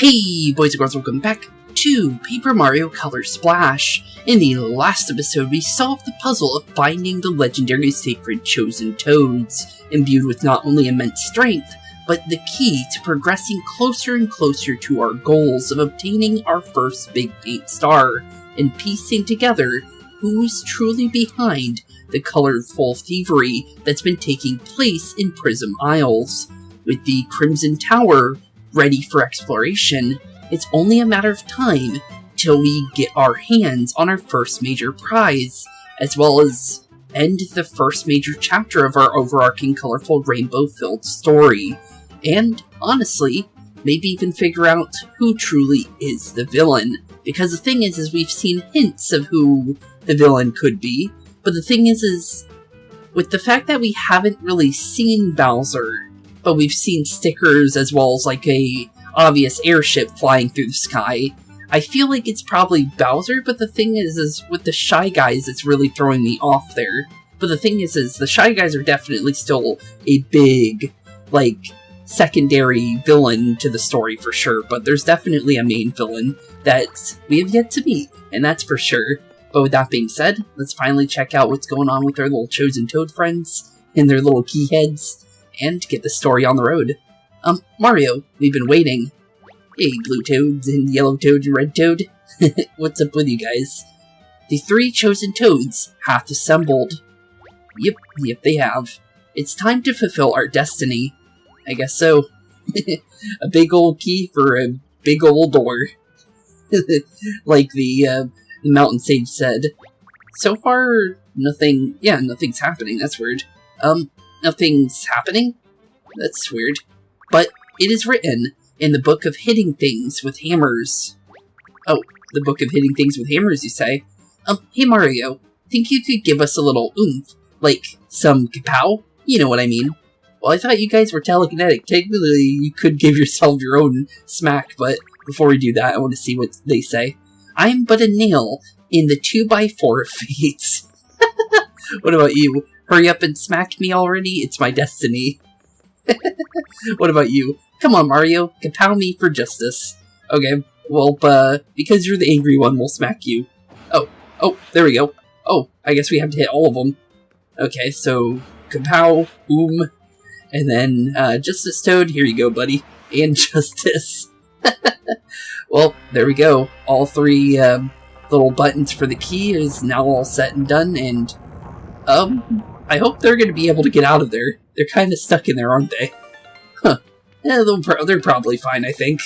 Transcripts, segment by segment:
Hey boys and girls, welcome back to Paper Mario Color Splash. In the last episode, we solved the puzzle of finding the legendary sacred chosen toads, imbued with not only immense strength, but the key to progressing closer and closer to our goals of obtaining our first big paint star, and piecing together who's truly behind the colorful thievery that's been taking place in Prism Isles. With the Crimson Tower ready for exploration, it's only a matter of time till we get our hands on our first major prize, as well as end the first major chapter of our overarching colorful rainbow-filled story. And, honestly, maybe even figure out who truly is the villain. Because the thing is we've seen hints of who the villain could be, but the thing is with the fact that we haven't really seen Bowser, but we've seen stickers as well as like a obvious airship flying through the sky, I feel like it's probably Bowser, but the thing is with the Shy Guys, it's really throwing me off there. But the thing is the Shy Guys are definitely still a big, like, secondary villain to the story for sure, but there's definitely a main villain that we have yet to meet, and that's for sure. But with that being said, let's finally check out what's going on with our little chosen toad friends and their little key heads, and get the story on the road. Mario, we've been waiting. Hey, blue toads and yellow toad and red toad. What's up with you guys? The three chosen toads have assembled. Yep, they have. It's time to fulfill our destiny. I guess so. A big old key for a big old door. Like the mountain sage said. So far, nothing's happening. That's weird. Nothing's happening? That's weird. But it is written in the Book of Hitting Things with Hammers. Oh, the Book of Hitting Things with Hammers, you say? Hey Mario, think you could give us a little oomph? Like, some kapow? You know what I mean. Well, I thought you guys were telekinetic. Technically, you could give yourself your own smack, but before we do that, I want to see what they say. I'm but a nail in the 2x4 fates. What about you? Hurry up and smack me already, it's my destiny. What about you? Come on, Mario, kapow me for justice. Okay, well, because you're the angry one, we'll smack you. Oh, there we go. Oh, I guess we have to hit all of them. Okay, so, kapow, and then, Justice Toad, here you go, buddy. And Justice. Well, there we go. All three, little buttons for the key is now all set and done, and, I hope they're going to be able to get out of there. They're kind of stuck in there, aren't they? Huh. Yeah, they're probably fine, I think.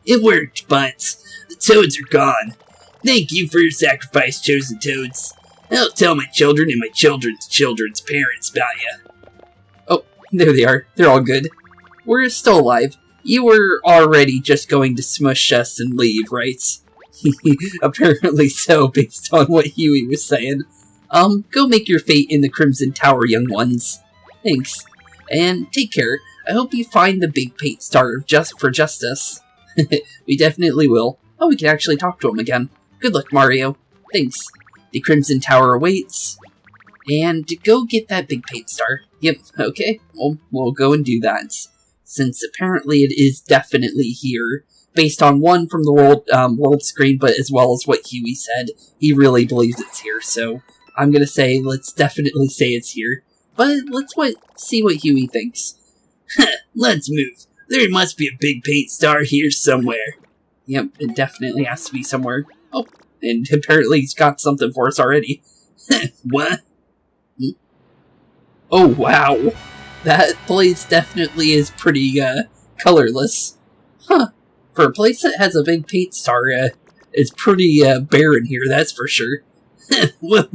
It worked, Bunts. The toads are gone. Thank you for your sacrifice, chosen toads. I'll tell my children and my children's children's parents about you. Oh, there they are. They're all good. We're still alive. You were already just going to smush us and leave, right? Apparently so, based on what Huey was saying. Go make your fate in the Crimson Tower, young ones. Thanks. And take care. I hope you find the big paint star for justice. We definitely will. Oh, we can actually talk to him again. Good luck, Mario. Thanks. The Crimson Tower awaits. And go get that big paint star. Yep, okay. We'll go and do that. Since apparently it is definitely here. Based on one from the world screen, but as well as what Huey said. He really believes it's here, so I'm gonna say, let's definitely say it's here. But let's see what Huey thinks. Let's move. There must be a big paint star here somewhere. Yep, it definitely has to be somewhere. Oh, and apparently he's got something for us already. What? Oh, wow. That place definitely is pretty, colorless. Huh. For a place that has a big paint star, it's pretty, barren here, that's for sure. What?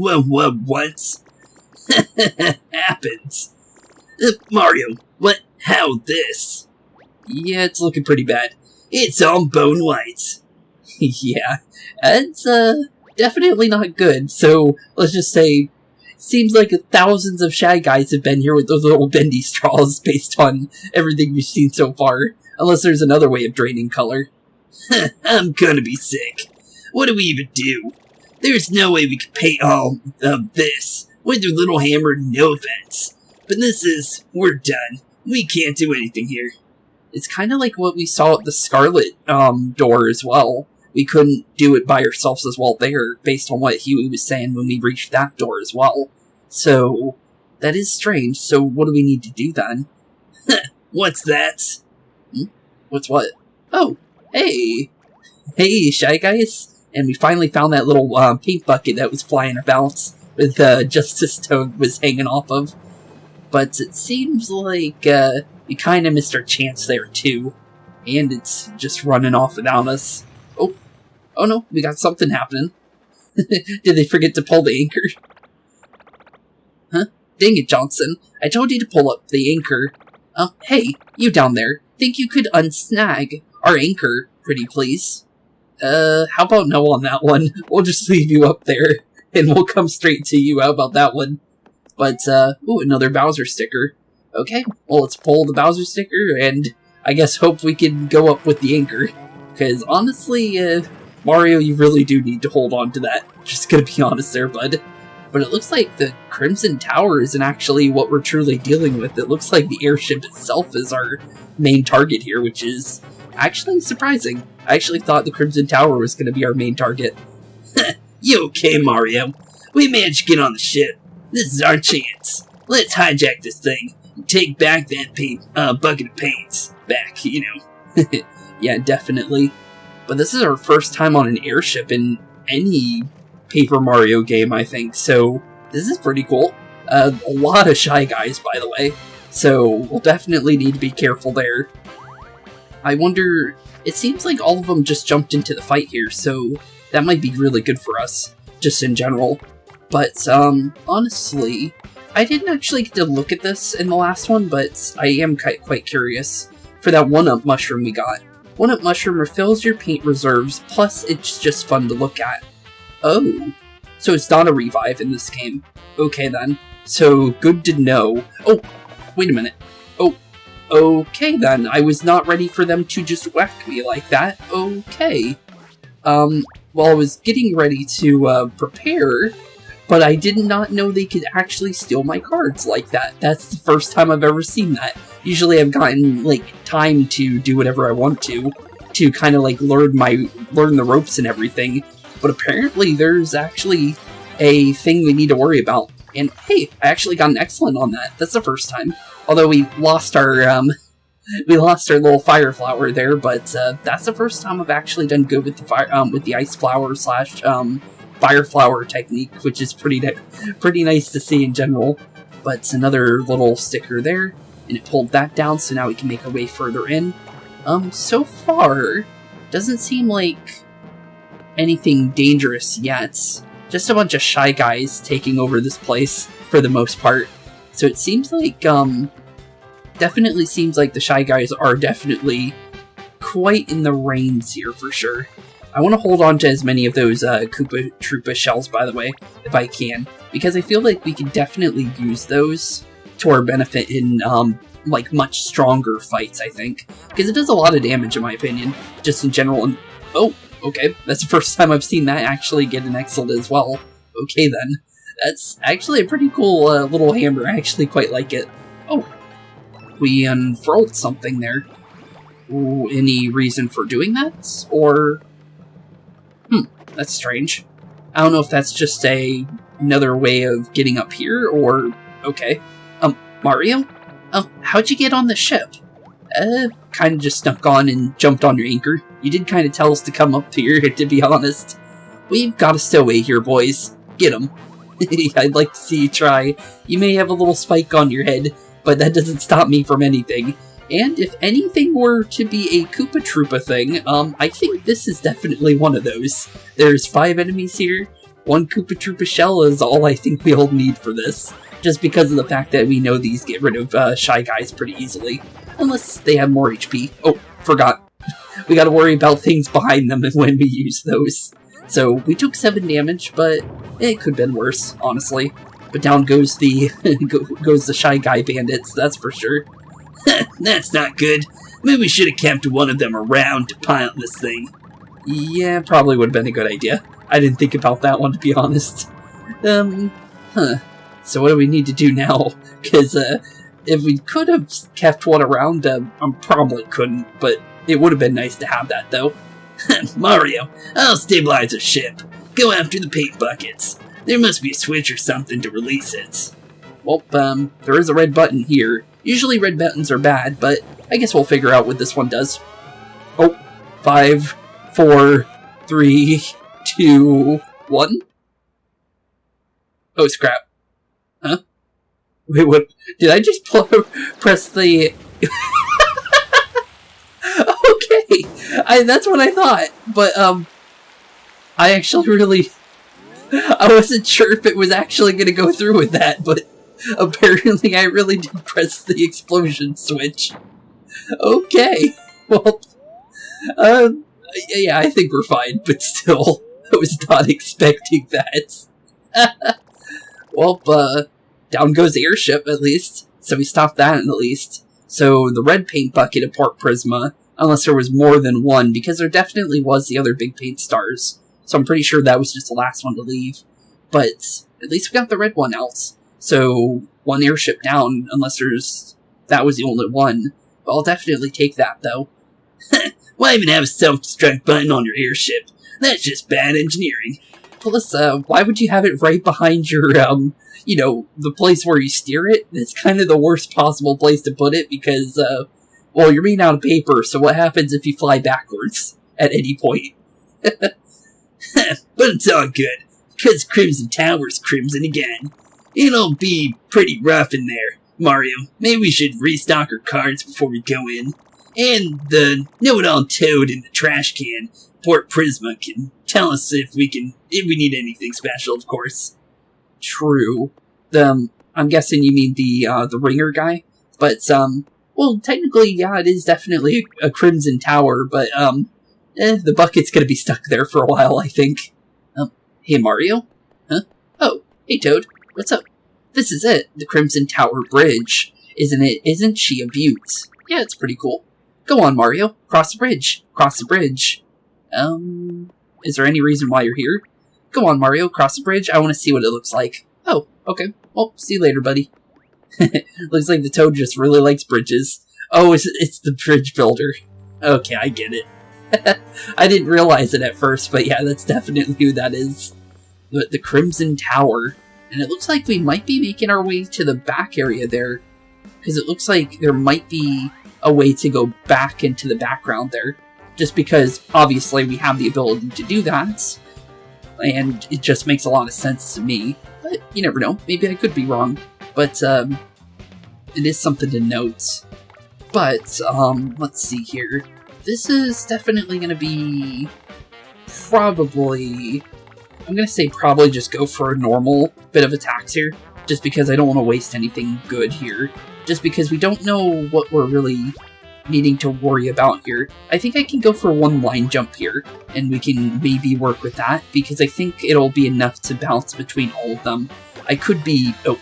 Happens. Mario, what? How this? Yeah, it's looking pretty bad. It's all bone white. Yeah, it's, definitely not good, so let's just say, seems like thousands of Shy Guys have been here with those little bendy straws based on everything we've seen so far, unless there's another way of draining color. I'm gonna be sick. What do we even do? There's no way we could paint all of this with your little hammer, no offense. But we're done. We can't do anything here. It's kind of like what we saw at the Scarlet door as well. We couldn't do it by ourselves as well there, based on what Huey was saying when we reached that door as well. So, that is strange. So what do we need to do then? What's that? What's what? Oh, hey! Hey, Shy Guys! And we finally found that little paint bucket that was flying about with Justice Toad was hanging off of. But it seems like we kind of missed our chance there too. And it's just running off without us. Oh no, we got something happening. Did they forget to pull the anchor? Huh? Dang it, Johnson. I told you to pull up the anchor. Hey, you down there. Think you could unsnag our anchor, pretty please? How about no on that one? We'll just leave you up there, and we'll come straight to you. How about that one? But, ooh, another Bowser sticker. Okay, well, let's pull the Bowser sticker, and I guess hope we can go up with the anchor. Because, honestly, Mario, you really do need to hold on to that. Just gonna be honest there, bud. But it looks like the Crimson Tower isn't actually what we're truly dealing with. It looks like the airship itself is our main target here, which is actually surprising. I actually thought the Crimson Tower was going to be our main target. You okay, Mario? We managed to get on the ship. This is our chance. Let's hijack this thing and take back that bucket of paints. Back, you know. Yeah, definitely. But this is our first time on an airship in any Paper Mario game, I think, so this is pretty cool. A lot of Shy Guys, by the way, so we'll definitely need to be careful there. I wonder, it seems like all of them just jumped into the fight here, so that might be really good for us, just in general. But, honestly, I didn't actually get to look at this in the last one, but I am quite curious for that 1-up mushroom we got. 1-up mushroom refills your paint reserves, plus it's just fun to look at. Oh, so it's not a revive in this game. Okay then, so good to know. Oh, wait a minute. Oh, okay then, I was not ready for them to just whack me like that. Okay. Well, I was getting ready to prepare, but I did not know they could actually steal my cards like that. That's the first time I've ever seen that. Usually I've gotten, like, time to do whatever I want to kind of, like, learn the ropes and everything. But apparently there's actually a thing we need to worry about. And hey, I actually got an excellent on that. That's the first time. Although we lost our little fire flower there, but that's the first time I've actually done good with the ice flower slash fire flower technique, which is pretty nice to see in general. But another little sticker there, and it pulled that down, so now we can make our way further in. So far, doesn't seem like anything dangerous yet. Just a bunch of Shy Guys taking over this place for the most part. So it seems like, definitely seems like the Shy Guys are definitely quite in the reins here for sure. I want to hold on to as many of those Koopa Troopa shells, by the way, if I can, because I feel like we can definitely use those to our benefit in, like, much stronger fights, I think. Because it does a lot of damage, in my opinion, just in general. And oh, okay, that's the first time I've seen that actually get an excellent as well. Okay then. That's actually a pretty cool little hammer, I actually quite like it. Oh, we unfurled something there. Ooh, any reason for doing that? Or, that's strange. I don't know if that's just another way of getting up here, or, okay. Mario? How'd you get on the ship? Kind of just snuck on and jumped on your anchor. You did kind of tell us to come up here, to be honest. We've got a stowaway here, boys. Get him. I'd like to see you try. You may have a little spike on your head, but that doesn't stop me from anything. And if anything were to be a Koopa Troopa thing, I think this is definitely one of those. There's 5 enemies here. 1 Koopa Troopa shell is all I think we'll need for this. Just because of the fact that we know these get rid of Shy Guys pretty easily. Unless they have more HP. Oh, forgot. We gotta worry about things behind them when we use those. So, we took 7 damage, but it could have been worse, honestly. But down goes the goes the Shy Guy bandits, that's for sure. That's not good. Maybe we should have kept one of them around to pilot this thing. Yeah, probably would have been a good idea. I didn't think about that one, to be honest. So what do we need to do now? Because, if we could have kept one around, I probably couldn't, but it would have been nice to have that, though. Mario, I'll stabilize a ship. Go after the paint buckets. There must be a switch or something to release it. Well, there is a red button here. Usually red buttons are bad, but I guess we'll figure out what this one does. Oh, 5, 4, 3, 2, 1? Oh, scrap. Huh? Wait, what? Did I just press the... Okay! That's what I thought, but, I actually really... I wasn't sure if it was actually going to go through with that, but apparently I really did press the explosion switch. Okay, well, yeah, I think we're fine, but still, I was not expecting that. Well, down goes the airship, at least, so we stopped that at least. So, the red paint bucket of Port Prisma, unless there was more than one, because there definitely was the other big paint stars. So I'm pretty sure that was just the last one to leave. But at least we got the red one out. So one airship down, unless that was the only one. But I'll definitely take that, though. Why even have a self-destruct button on your airship? That's just bad engineering. Plus, why would you have it right behind your, you know, the place where you steer it? It's kind of the worst possible place to put it because, well, you're made out of paper, so what happens if you fly backwards at any point? But it's all good, because Crimson Tower's crimson again. It'll be pretty rough in there. Mario, maybe we should restock our cards before we go in. And the know-it-all toad in the trash can, Port Prisma, can tell us if we need anything special, of course. True. I'm guessing you mean the ringer guy? But, well, technically, yeah, it is definitely a Crimson Tower, but, the bucket's gonna be stuck there for a while, I think. Hey, Mario? Huh? Oh, hey, Toad. What's up? This is it, the Crimson Tower Bridge. Isn't it? Isn't she a beaut? Yeah, it's pretty cool. Go on, Mario. Cross the bridge. Cross the bridge. Is there any reason why you're here? Go on, Mario. Cross the bridge. I want to see what it looks like. Oh, okay. Well, see you later, buddy. Looks like the Toad just really likes bridges. Oh, it's the bridge builder. Okay, I get it. I didn't realize it at first, but yeah, that's definitely who that is. The Crimson Tower. And it looks like we might be making our way to the back area there. Because it looks like there might be a way to go back into the background there. Just because, obviously, we have the ability to do that. And it just makes a lot of sense to me. But you never know. Maybe I could be wrong. But, it is something to note. But, let's see here. This is definitely going to be probably... I'm going to say probably just go for a normal bit of attacks here. Just because I don't want to waste anything good here. Just because we don't know what we're really needing to worry about here. I think I can go for one line jump here. And we can maybe work with that. Because I think it'll be enough to bounce between all of them. I could be... Oh,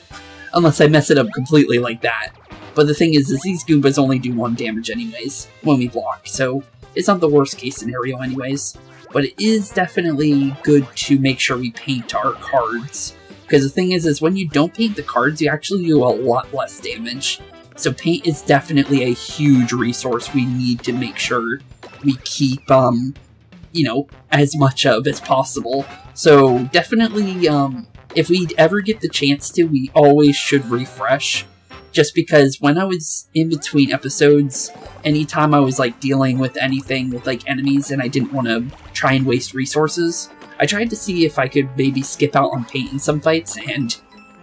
unless I mess it up completely like that. But the thing is these Goombas only do 1 damage anyways, when we block, so it's not the worst case scenario anyways. But it is definitely good to make sure we paint our cards. Because the thing is when you don't paint the cards, you actually do a lot less damage. So paint is definitely a huge resource we need to make sure we keep, you know, as much of as possible. So definitely, if we ever get the chance to, we always should refresh. Just because when I was in between episodes, anytime I was like dealing with anything with like enemies and I didn't want to try and waste resources, I tried to see if I could maybe skip out on paint in some fights, and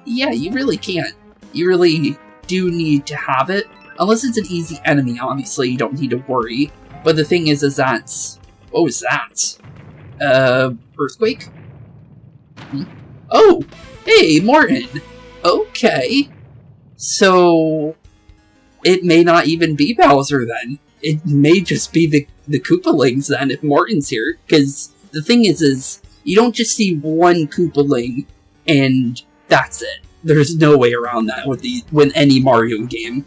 yeah, you really can't. You really do need to have it. Unless it's an easy enemy, obviously you don't need to worry. But the thing is that... What was that? Earthquake? Oh! Hey, Morton! Okay. So, it may not even be Bowser then. It may just be the Koopalings then, if Morton's here. Because the thing is you don't just see one Koopaling and that's it. There's no way around that with any Mario game.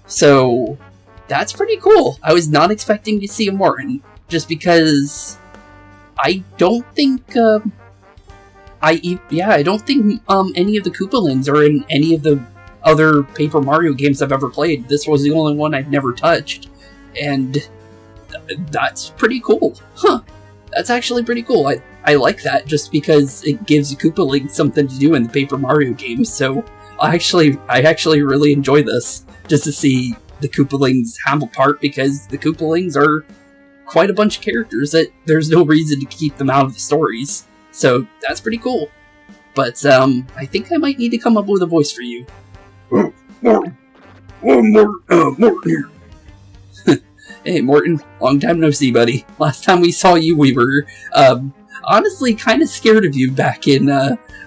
So, that's pretty cool. I was not expecting to see a Morton, just because I don't think, I don't think any of the Koopalings are in any of the other Paper Mario games I've ever played. This was the only one I've never touched, and that's pretty cool. Huh. That's actually pretty cool. I like that just because it gives Koopalings something to do in the Paper Mario games, so I actually really enjoy this, just to see the Koopalings have a part, because the Koopalings are quite a bunch of characters that there's no reason to keep them out of the stories. So that's pretty cool. But I think I might need to come up with a voice for you. Morton. Morton here. Hey, Morton. Long time no see, buddy. Last time we saw you, we were, honestly kind of scared of you back in,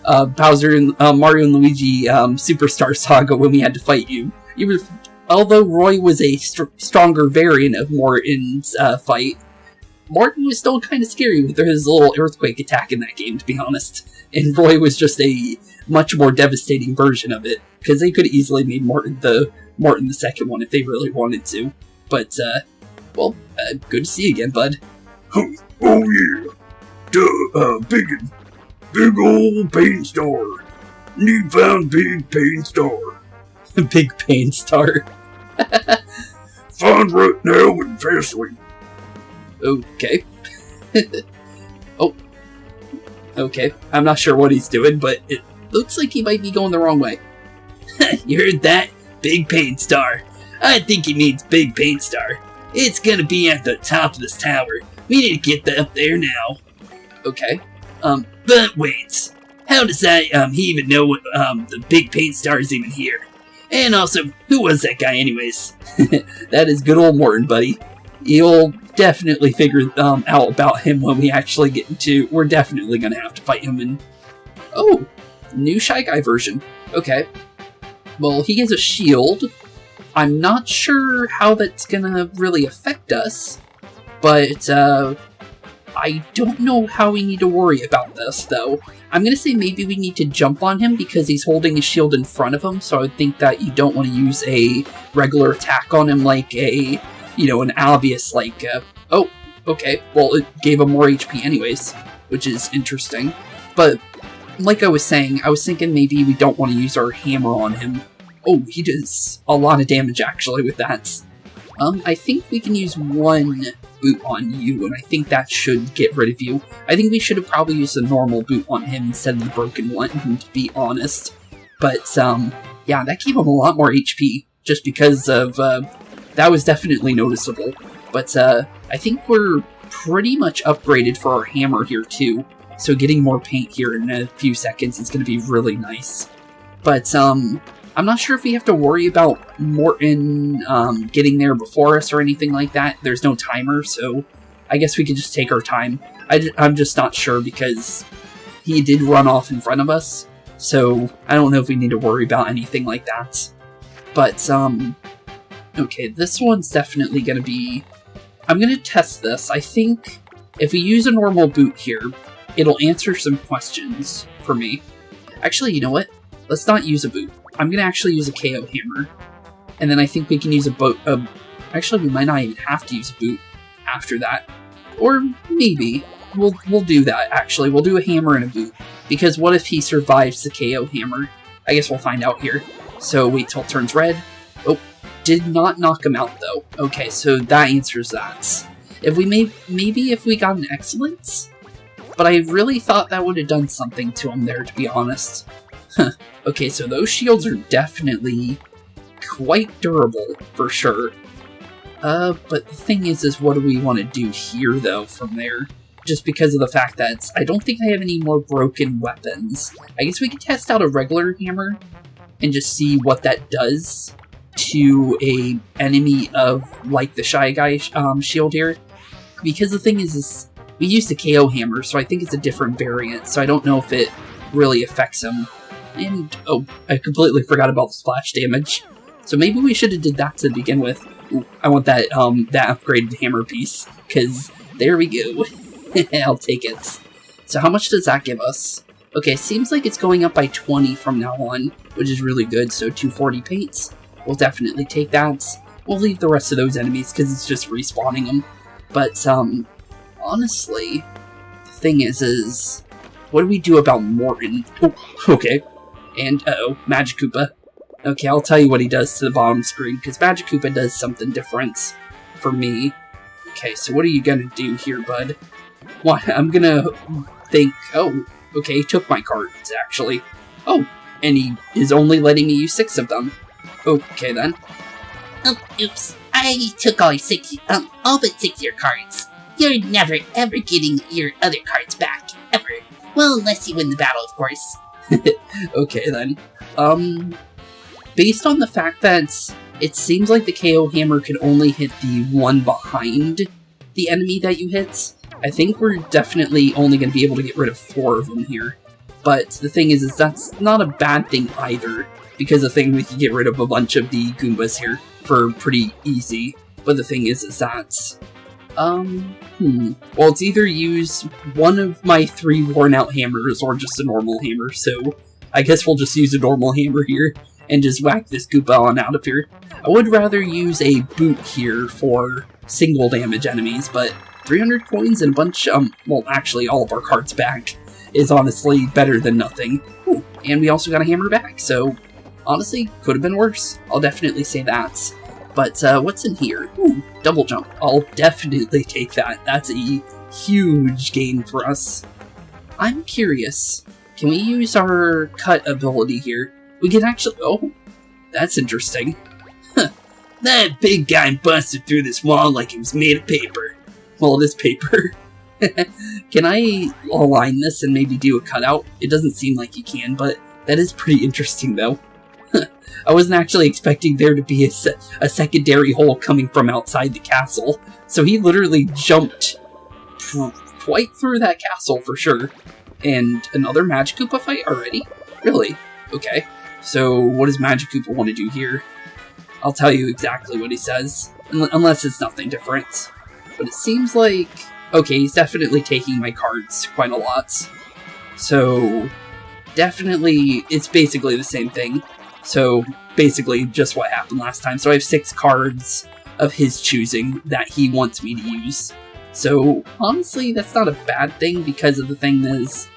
Bowser and Mario and Luigi, Superstar Saga when we had to fight you. Although Roy was a stronger variant of Morton's, fight, Morton was still kind of scary with his little earthquake attack in that game, to be honest. And Roy was just a much more devastating version of it, because they could have easily made Morton the second one if they really wanted to. But, well, good to see you again, bud. Oh yeah. Big old paint star. Newfound big paint star. Big pain star. Found right now and fastly. Okay. Oh. Okay. I'm not sure what he's doing, but it looks like he might be going the wrong way. You heard that? Big paint star. I think he means big paint star. It's gonna be at the top of this tower. We need to get up there now. Okay. But wait. How does that, he even know what, the big paint star is even here? And also, who was that guy anyways? That is good old Morton, buddy. You'll definitely figure, out about him when we actually get into... We're definitely gonna have to fight him in... Oh! New Shy Guy version. Okay. Well, he has a shield. I'm not sure how that's gonna really affect us, but, I don't know how we need to worry about this, though. I'm gonna say maybe we need to jump on him because he's holding his shield in front of him, so I would think that you don't want to use a regular attack on him like a, you know, an obvious, like, oh, okay, well, it gave him more HP anyways, which is interesting. But, like I was saying, I was thinking maybe we don't want to use our hammer on him. Oh, he does a lot of damage, actually, with that. I think we can use one boot on you, and I think that should get rid of you. I think we should have probably used a normal boot on him instead of the broken one, to be honest. But, yeah, that gave him a lot more HP, just because of, that was definitely noticeable. But, I think we're pretty much upgraded for our hammer here, too. So getting more paint here in a few seconds is going to be really nice. But, I'm not sure if we have to worry about Morton getting there before us or anything like that. There's no timer, so I guess we could just take our time. I'm just not sure because he did run off in front of us, so I don't know if we need to worry about anything like that. But, okay, this one's definitely going to be... I'm going to test this. I think if we use a normal boot here, it'll answer some questions for me. Actually, you know what? Let's not use a boot. I'm going to actually use a KO hammer. And then I think we can use a boat. Actually, we might not even have to use a boot after that. Or maybe. We'll do that, actually. We'll do a hammer and a boot. Because what if he survives the KO hammer? I guess we'll find out here. So wait till it turns red. Oh, did not knock him out, though. Okay, so that answers that. If we maybe if we got an excellence? But I really thought that would have done something to him there, to be honest. Huh. Okay, so those shields are definitely quite durable, for sure. But the thing is what do we want to do here, though, from there? Just because of the fact that I don't think I have any more broken weapons. I guess we could test out a regular hammer and just see what that does to a enemy of, like, the Shy Guy shield here. Because the thing is we used the KO hammer, so I think it's a different variant, so I don't know if it really affects him. And, oh, I completely forgot about the splash damage. So maybe we should have did that to begin with. Ooh, I want that, that upgraded hammer piece, because there we go. I'll take it. So how much does that give us? Okay, seems like it's going up by 20 from now on, which is really good, so 240 paints. We'll definitely take that. We'll leave the rest of those enemies, because it's just respawning them. But, honestly, the thing is, what do we do about Morton? Oh, okay. And, uh-oh, Magic Koopa. Okay, I'll tell you what he does to the bottom screen, because Magic Koopa does something different for me. Okay, so what are you gonna do here, bud? What? I'm gonna think... Oh, okay, he took my cards, actually. Oh, and he is only letting me use 6 of them. Okay, then. Oh, oops. I took all but 6 of your cards. You're never, ever getting your other cards back. Ever. Well, unless you win the battle, of course. Okay, then. Based on the fact that it seems like the KO hammer can only hit the one behind the enemy that you hit, I think we're definitely only going to be able to get rid of 4 of them here. But the thing is that's not a bad thing either, because the thing we can get rid of a bunch of the Goombas here for pretty easy. But the thing is that, well, it's either use one of my 3 worn out hammers or just a normal hammer, so I guess we'll just use a normal hammer here and just whack this Koopa on out of here. I would rather use a boot here for single damage enemies, but 300 coins and a bunch, well, actually all of our cards back is honestly better than nothing. Ooh, and we also got a hammer back, so honestly, could have been worse. I'll definitely say that. But what's in here? Ooh, double jump. I'll definitely take that. That's a huge gain for us. I'm curious. Can we use our cut ability here? We can actually... Oh, that's interesting. Huh. That big guy busted through this wall like it was made of paper. Well, it is paper. Can I align this and maybe do a cutout? It doesn't seem like you can, but that is pretty interesting, though. I wasn't actually expecting there to be a secondary hole coming from outside the castle, so he literally jumped quite through that castle for sure. And another Magic Koopa fight already? Really? Okay. So what does Magic Koopa want to do here? I'll tell you exactly what he says, unless it's nothing different. But it seems like... Okay, he's definitely taking my cards quite a lot. So, definitely, it's basically the same thing. So, basically, just what happened last time. So I have 6 cards of his choosing that he wants me to use. So, honestly, that's not a bad thing, because of the thing is,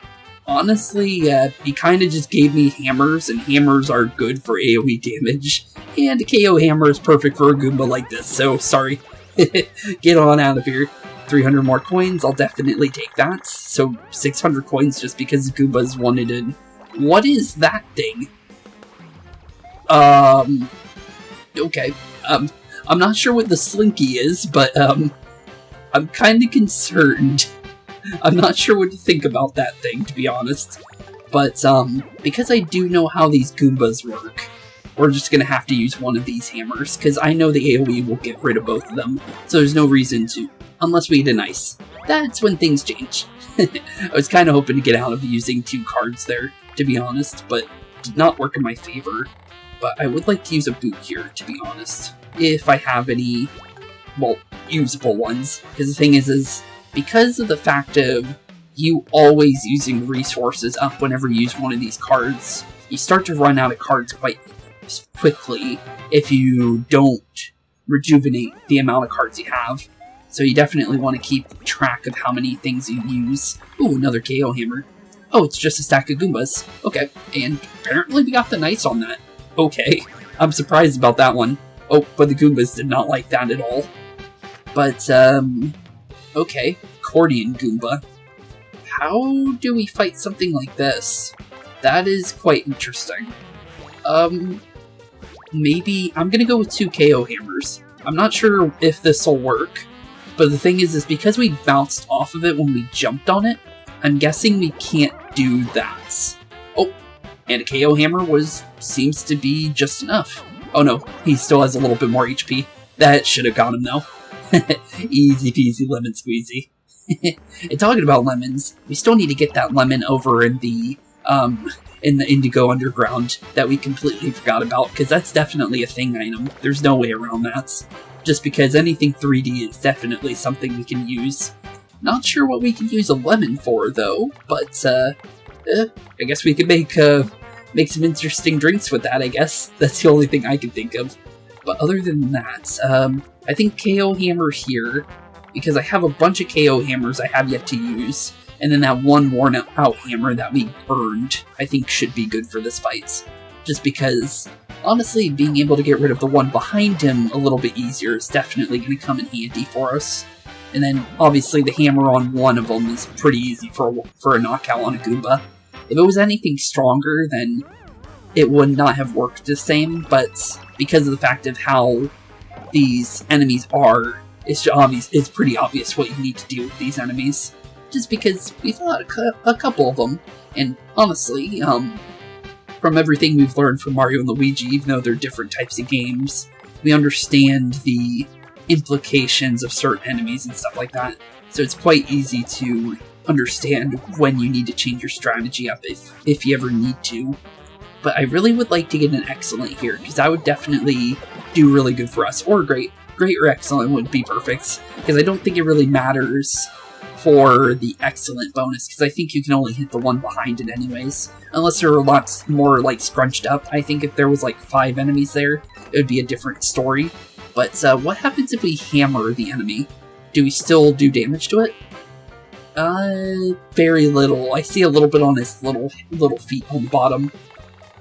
honestly, he kind of just gave me hammers, and hammers are good for AoE damage. And a KO hammer is perfect for a Goomba like this, so sorry. Get on out of here. 300 more coins, I'll definitely take that. So 600 coins just because Goombas wanted it. What is that thing? Okay. I'm not sure what the Slinky is, but, I'm kind of concerned. I'm not sure what to think about that thing, to be honest. But, because I do know how these Goombas work, we're just gonna have to use one of these hammers, because I know the AoE will get rid of both of them, so there's no reason to. Unless we get an ice. That's when things change. I was kind of hoping to get out of using 2 cards there, to be honest, but did not work in my favor. But I would like to use a boot here, to be honest. If I have any, well, usable ones. Because the thing is because of the fact of you always using resources up whenever you use one of these cards, you start to run out of cards quite quickly if you don't rejuvenate the amount of cards you have. So you definitely want to keep track of how many things you use. Ooh, another KO hammer. Oh, it's just a stack of Goombas. Okay, and apparently we got the nice on that. Okay, I'm surprised about that one. Oh, but the Goombas did not like that at all. But, okay, accordion Goomba. How do we fight something like this? That is quite interesting. Maybe, I'm gonna go with 2 KO hammers. I'm not sure if this will work. But the thing is because we bounced off of it when we jumped on it, I'm guessing we can't do that. Oh, and a KO hammer seems to be just enough. Oh no, he still has a little bit more HP. That should have got him though. Easy peasy lemon squeezy. And talking about lemons, we still need to get that lemon over in the Indigo Underground that we completely forgot about, because that's definitely a thing item. There's no way around that. Just because anything 3D is definitely something we can use. Not sure what we can use a lemon for, though, but, I guess we could make some interesting drinks with that, I guess. That's the only thing I can think of. But other than that, I think KO hammer here, because I have a bunch of KO hammers I have yet to use, and then that one worn out hammer that we earned, I think should be good for this fight. Just because honestly, being able to get rid of the one behind him a little bit easier is definitely going to come in handy for us. And then, obviously, the hammer on one of them is pretty easy for a knockout on a Goomba. If it was anything stronger, then it would not have worked the same, but because of the fact of how these enemies are, it's pretty obvious what you need to do with these enemies. Just because we've had a couple of them, and honestly, from everything we've learned from Mario and Luigi, even though they're different types of games, we understand the implications of certain enemies and stuff like that, so it's quite easy to understand when you need to change your strategy up if you ever need to. But I really would like to get an excellent here, because that would definitely do really good for us, or great. Great or excellent would be perfect, because I don't think it really matters for the excellent bonus, because I think you can only hit the one behind it anyways, unless they're lots more like scrunched up. I think if there was like 5 enemies there, it would be a different story. But what happens if we hammer the enemy? Do we still do damage to it? Very little. I see a little bit on his little feet on the bottom.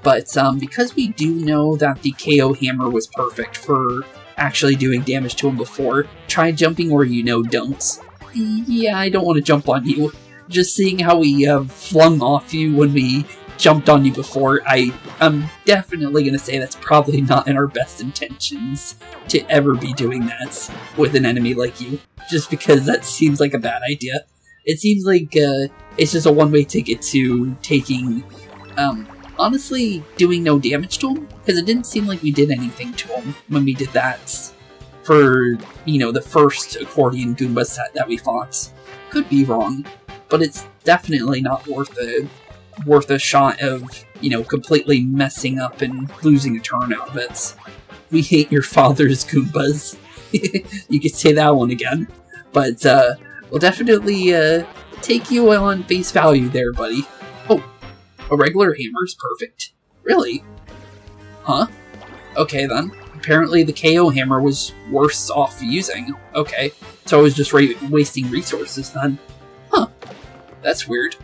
But because we do know that the KO hammer was perfect for actually doing damage to him before, try jumping or don't. Yeah, I don't want to jump on you. Just seeing how we flung off you when we jumped on you before, I'm definitely going to say that's probably not in our best intentions to ever be doing that with an enemy like you, just because that seems like a bad idea. It seems like it's just a one-way ticket to taking, honestly, doing no damage to him, because it didn't seem like we did anything to him when we did that for, the first accordion Goomba set that we fought. Could be wrong, but it's definitely not worth a shot of, completely messing up and losing a turn out of it. We hate your father's Goombas. You could say that one again. But, we'll definitely, take you on face value there, buddy. Oh, a regular hammer's perfect? Really? Huh? Okay, then. Apparently the KO hammer was worse off using. Okay, so I was just wasting resources then. Huh. That's weird.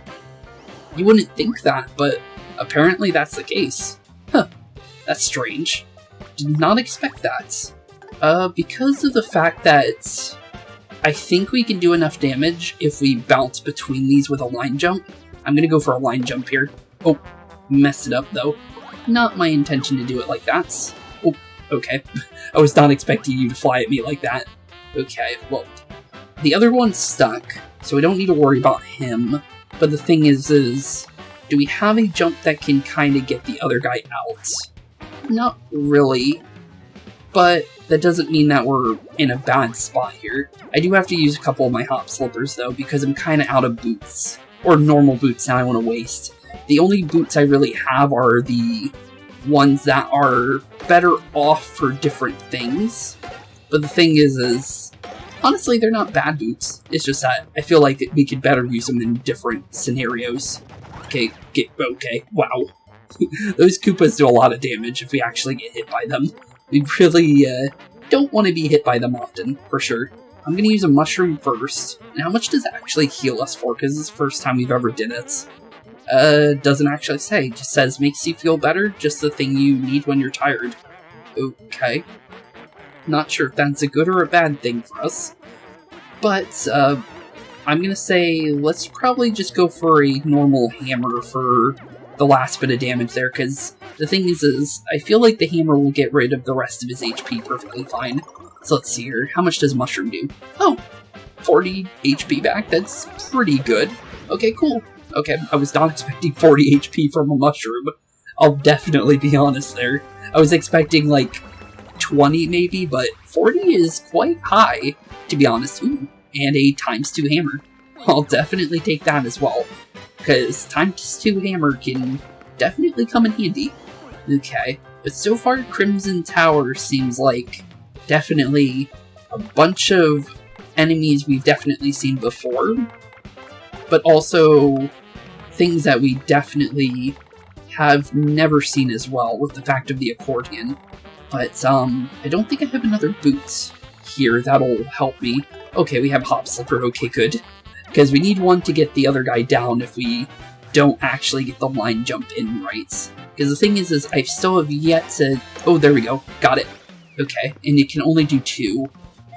You wouldn't think that, but apparently that's the case. Huh. That's strange. Did not expect that. Because of the fact that I think we can do enough damage if we bounce between these with a line jump. I'm gonna go for a line jump here. Oh, messed it up though. Not my intention to do it like that. Oh, okay. I was not expecting you to fly at me like that. Okay, well, the other one's stuck, so we don't need to worry about him. But the thing is, do we have a jump that can kind of get the other guy out? Not really, but that doesn't mean that we're in a bad spot here. I do have to use a couple of my hop slippers, though, because I'm kind of out of boots. Or normal boots that I want to waste. The only boots I really have are the ones that are better off for different things. But the thing is honestly, they're not bad boots. It's just that I feel like we could better use them in different scenarios. Okay, wow. Those Koopas do a lot of damage if we actually get hit by them. We really don't want to be hit by them often, for sure. I'm going to use a mushroom first. And how much does it actually heal us for? Because this is the first time we've ever did it. Doesn't actually say. It just says makes you feel better, just the thing you need when you're tired. Okay. Not sure if that's a good or a bad thing for us. But, I'm gonna say let's probably just go for a normal hammer for the last bit of damage there, because the thing is I feel like the hammer will get rid of the rest of his HP perfectly fine. So let's see here. How much does Mushroom do? Oh, 40 HP back. That's pretty good. Okay, cool. Okay, I was not expecting 40 HP from a mushroom. I'll definitely be honest there. I was expecting like 20 maybe, but 40 is quite high, to be honest. Ooh, and a ×2 hammer. I'll definitely take that as well, because ×2 hammer can definitely come in handy. Okay, but so far Crimson Tower seems like definitely a bunch of enemies we've definitely seen before, but also things that we definitely have never seen as well, with the fact of the accordion. But, I don't think I have another boot here that'll help me. Okay, we have Hop Slipper, okay, good. Because we need one to get the other guy down if we don't actually get the line jump in right. Because the thing is I still have yet to... Oh, there we go. Got it. Okay, and you can only do 2,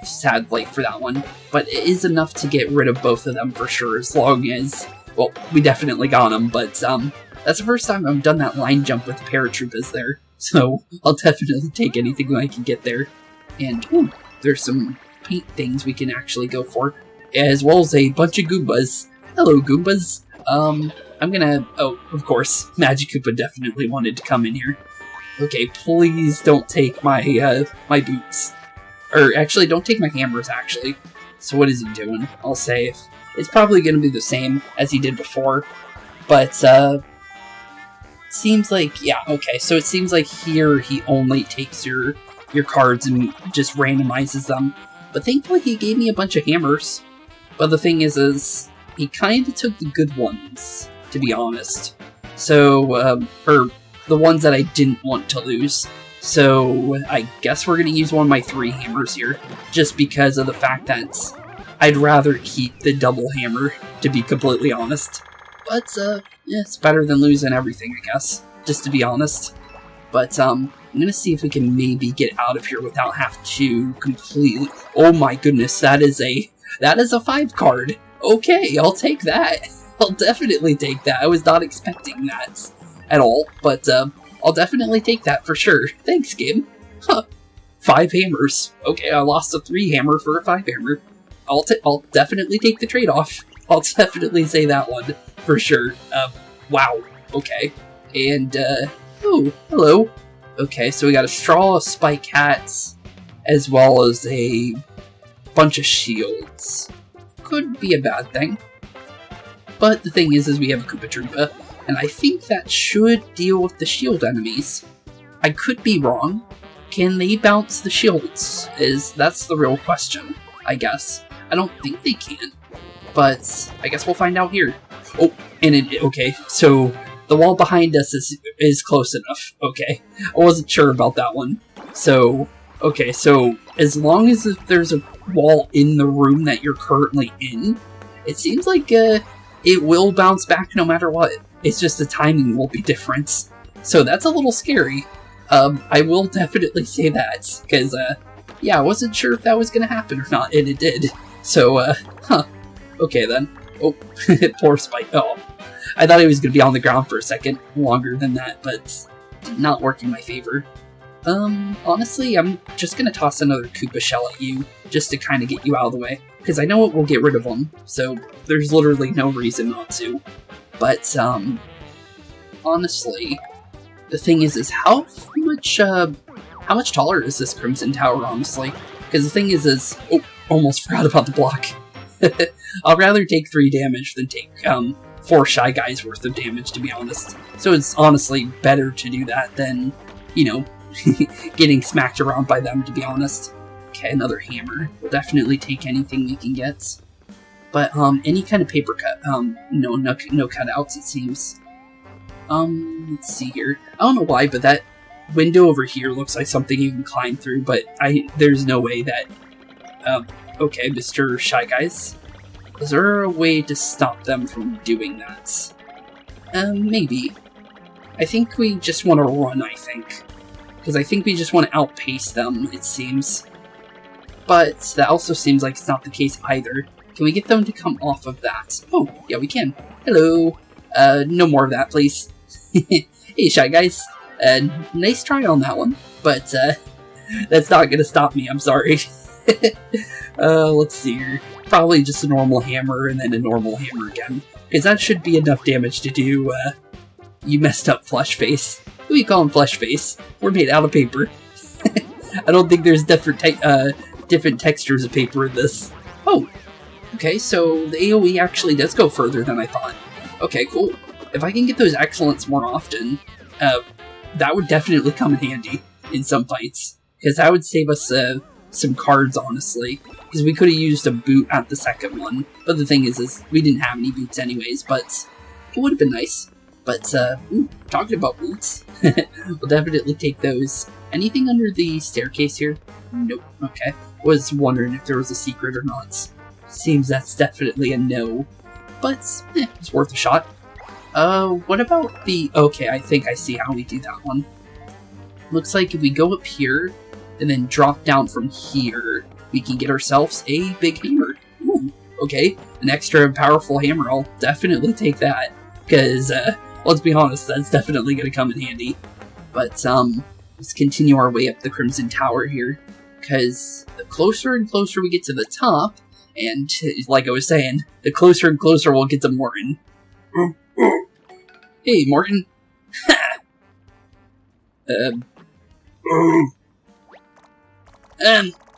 sadly, for that one. But it is enough to get rid of both of them for sure, as long as... Well, we definitely got them, but that's the first time I've done that line jump with paratroopers there. So I'll definitely take anything I can get there. And, ooh, there's some paint things we can actually go for, as well as a bunch of Goombas. Hello, Goombas. I'm gonna... Oh, of course, Magic Koopa definitely wanted to come in here. Okay, please don't take my, my boots. Or, actually, don't take my hammers, actually. So what is he doing? I'll say it's probably gonna be the same as he did before. But, seems like... Yeah, okay, so it seems like here he only takes your cards and just randomizes them. But thankfully he gave me a bunch of hammers. But the thing is he kind of took the good ones, to be honest. So, or the ones that I didn't want to lose. So, I guess we're going to use one of my 3 hammers here, just because of the fact that I'd rather keep the double hammer, to be completely honest. But, yeah, it's better than losing everything, I guess, just to be honest. But, I'm going to see if we can maybe get out of here without having to completely... Oh my goodness, that is a 5 card! Okay, I'll take that. I'll definitely take that. I was not expecting that at all, but I'll definitely take that for sure. Thanks, game. Huh. 5 hammers. Okay, I lost a 3 hammer for a 5 hammer. I'll definitely take the trade-off. I'll definitely say that one for sure. Wow. Okay. And, oh, hello. Okay, so we got a straw, a spike hats, as well as a bunch of shields. Could be a bad thing. But the thing is we have a Koopa Troopa, and I think that should deal with the shield enemies. I could be wrong. Can they bounce the shields? That's the real question, I guess. I don't think they can, but I guess we'll find out here. Oh, and okay, so the wall behind us is close enough. Okay, I wasn't sure about that one. So, okay, so as long as if there's a wall in the room that you're currently in, it seems like it will bounce back no matter what. It's just the timing will be different. So that's a little scary. I will definitely say that, because, yeah, I wasn't sure if that was going to happen or not, and it did. So, huh. Okay then. Oh, poor Spike. Oh, I thought he was going to be on the ground for a second longer than that, but did not work in my favor. Honestly, I'm just going to toss another Koopa shell at you, just to kind of get you out of the way, because I know it will get rid of them, so there's literally no reason not to. But, honestly, the thing is how much taller is this Crimson Tower, honestly? Because the thing is, oh, almost forgot about the block. I'll rather take 3 damage than take, 4 Shy Guys worth of damage, to be honest. So it's honestly better to do that than, you know, getting smacked around by them, to be honest. Okay, another hammer. We'll definitely take anything we can get. But, any kind of paper cut, no cutouts, it seems. Let's see here. I don't know why, but that window over here looks like something you can climb through, but there's no way that, okay, Mr. Shy Guys. Is there a way to stop them from doing that? Maybe. I think we just want to run, I think. Because I think we just want to outpace them, it seems. But that also seems like it's not the case either. Can we get them to come off of that? Oh, yeah, we can. Hello. No more of that, please. Hey, Shy Guys. Nice try on that one. But, that's not gonna stop me, I'm sorry. Let's see here. Probably just a normal hammer and then a normal hammer again. Because that should be enough damage to do, you messed up Flesh Face. Who you calling Flesh Face? We're made out of paper. I don't think there's different textures of paper in this. Oh, okay, so the AoE actually does go further than I thought. Okay, cool. If I can get those excellents more often, that would definitely come in handy in some fights. Because that would save us some cards, honestly. Because we could have used a boot at the second one. But the thing is we didn't have any boots anyways, but it would have been nice. But, ooh, talking about boots, we'll definitely take those. Anything under the staircase here? Nope. Okay. Was wondering if there was a secret or not. Seems that's definitely a no. But, it's worth a shot. What about the... Okay, I think I see how we do that one. Looks like if we go up here, and then drop down from here, we can get ourselves a big hammer. Ooh, okay. An extra powerful hammer, I'll definitely take that. Because, let's be honest, that's definitely going to come in handy. But, let's continue our way up the Crimson Tower here. Because the closer and closer we get to the top, and, like I was saying, the closer and closer we'll get to Morton. Hey, Morton.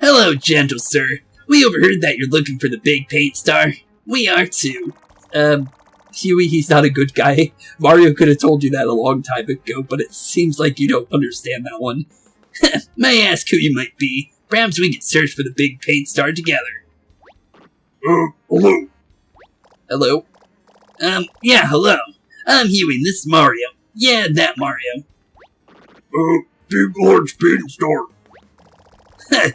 Hello, gentle sir. We overheard that you're looking for the big paint star. We are too. Huey, he's not a good guy. Mario could have told you that a long time ago, but it seems like you don't understand that one. May I ask who you might be? Perhaps we could search for the big paint star together. Hello. Hello? Yeah, hello. I'm Huey, and this is Mario. Yeah, that Mario. Big large paint star.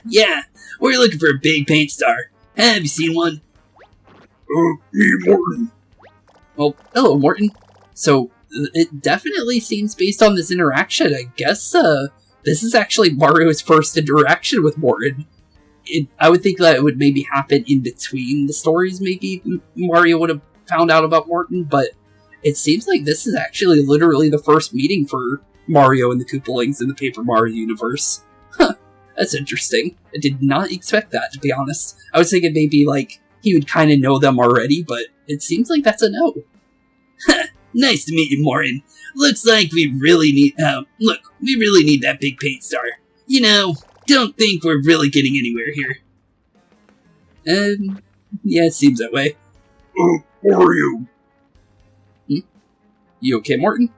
Yeah, we're looking for a big paint star. Have you seen one? Me, Morton. Well, hello, Morton. So, it definitely seems based on this interaction, I guess, this is actually Mario's first interaction with Morton. I would think that it would maybe happen in between the stories, maybe Mario would have found out about Morton, but it seems like this is actually literally the first meeting for Mario and the Koopalings in the PaperMario universe. Huh, that's interesting. I did not expect that, to be honest. I was thinking maybe, like, he would kind of know them already, but it seems like that's a no. Nice to meet you, Morton. Looks like we really need, we really need that big paint star. You know, don't think we're really getting anywhere here. Yeah, it seems that way. Mario. You okay, Morton?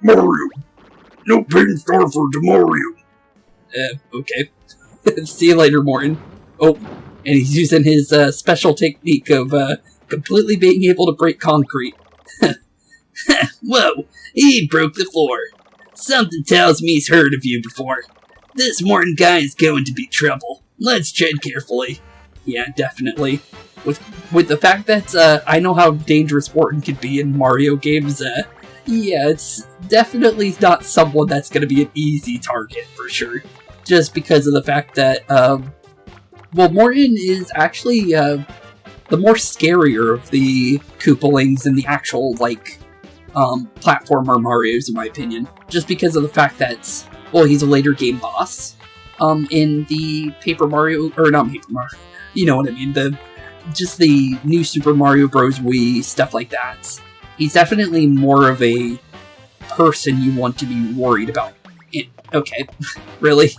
Mario. No paint star for Mario. Okay. See you later, Morton. Oh, and he's using his special technique of completely being able to break concrete. Whoa, he broke the floor. Something tells me he's heard of you before. This Morton guy is going to be trouble. Let's tread carefully. Yeah, definitely. With the fact that I know how dangerous Morton can be in Mario games, yeah, it's definitely not someone that's going to be an easy target, for sure. Just because of the fact that, well, Morton is actually the more scarier of the Koopalings and the actual, like, platformer Marios, in my opinion. Just because of the fact that, well, he's a later game boss. In the PaperMario, or not PaperMario, you know what I mean, just the new Super Mario Bros. Wii, stuff like that. He's definitely more of a person you want to be worried about. Okay, really?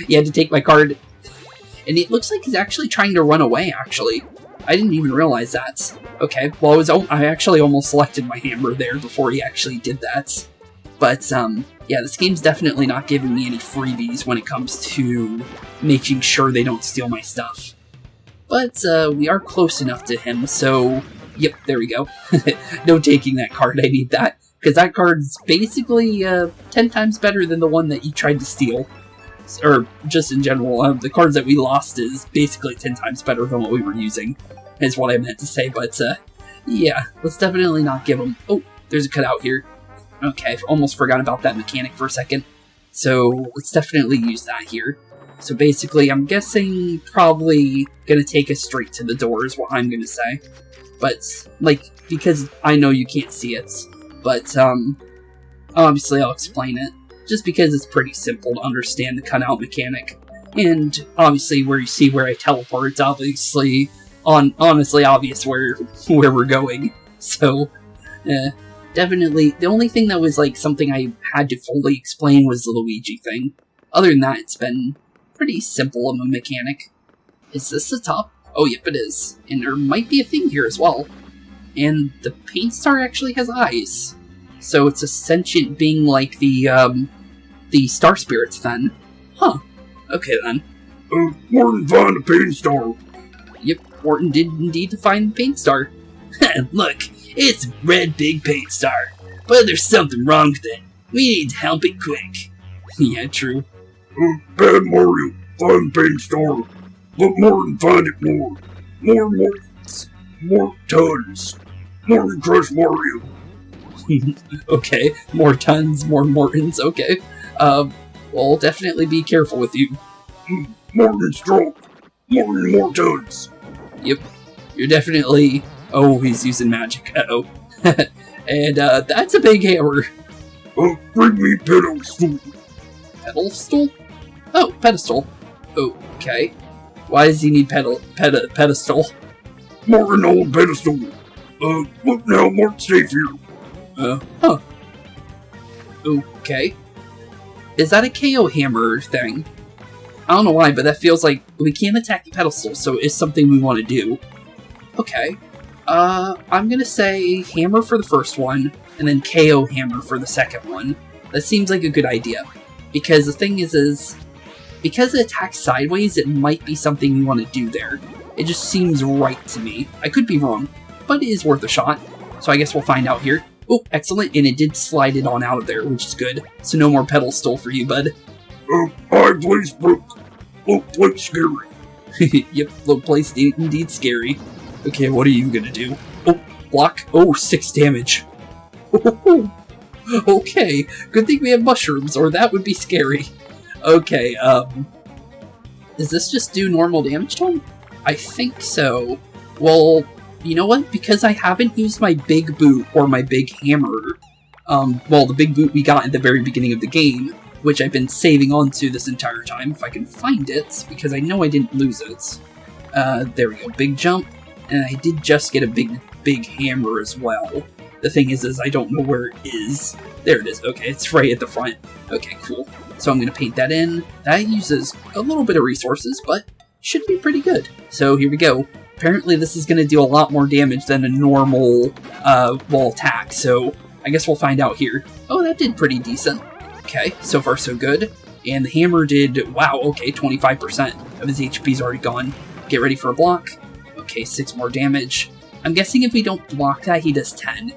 You had to take my card? And it looks like he's actually trying to run away, actually. I didn't even realize that. Okay, well, I actually almost selected my hammer there before he actually did that. But, yeah, this game's definitely not giving me any freebies when it comes to making sure they don't steal my stuff. But, we are close enough to him, so... Yep, there we go. No taking that card, I need that. Because that card's basically, 10 times better than the one that you tried to steal. Or, just in general, the cards that we lost is basically 10 times better than what we were using. Is what I meant to say, but, yeah, let's definitely not give him... Oh, there's a cutout here. Okay, almost forgot about that mechanic for a second. So, let's definitely use that here. So basically, I'm guessing probably gonna take us straight to the door is what I'm gonna say. But, like, because I know you can't see it. But, obviously I'll explain it. Just because it's pretty simple to understand the cutout mechanic. And, obviously, where you see where I teleport, it's obviously, honestly obvious where we're going. So, definitely, the only thing that was, like, something I had to fully explain was the Luigi thing. Other than that, it's been pretty simple of a mechanic. Is this the top? Oh, yep, it is. And there might be a thing here as well. And the paint star actually has eyes. So it's a sentient being like the star spirits then. Huh. Okay then. Morton found a paint star. Yep, Morton did indeed find the paint star. Look, it's a red big paint star. But there's something wrong with it. We need to help it quick. Yeah, true. Bad Mario, find paint star. But Morton find it more. More Mortons. More tons. Morton crush Mario. Okay, more tons, more Mortons, okay. We'll definitely be careful with you. Morton strong. Morton more tons. Yep, you're definitely... Oh, he's using magic, uh-oh. And, that's a big hammer. Bring me pedestal. Pedestal? Oh, pedestal. Okay. Why does he need pedestal? Morton old pedestal. Look now, Morton safe here. Huh. Okay. Is that a KO hammer thing? I don't know why, but that feels like we can't attack the pedestal, so it's something we want to do. Okay. I'm gonna say hammer for the first one, and then KO hammer for the second one. That seems like a good idea. Because the thing is because it attacks sideways, it might be something we want to do there. It just seems right to me. I could be wrong, but it is worth a shot. So I guess we'll find out here. Oh, excellent, and it did slide it on out of there, which is good. So no more pedestal for you, bud. High place broke. Low place scary. Yep, low place indeed scary. Okay, what are you gonna do? Oh, block. Oh, 6 damage. Okay, good thing we have mushrooms, or that would be scary. Okay, does this just do normal damage to him? I think so. Well, you know what? Because I haven't used my big boot or my big hammer, well, the big boot we got at the very beginning of the game, which I've been saving onto this entire time, if I can find it, because I know I didn't lose it. There we go, big jump, and I did just get a big hammer as well. The thing is I don't know where it is. There it is, okay, it's right at the front. Okay, cool. So I'm gonna paint that in. That uses a little bit of resources, but should be pretty good. So here we go. Apparently this is gonna do a lot more damage than a normal wall attack, so I guess we'll find out here. Oh, that did pretty decent. Okay, so far so good. And the hammer did, wow, okay, 25% of his HP's already gone. Get ready for a block. Okay, 6 more damage. I'm guessing if we don't block that, he does 10.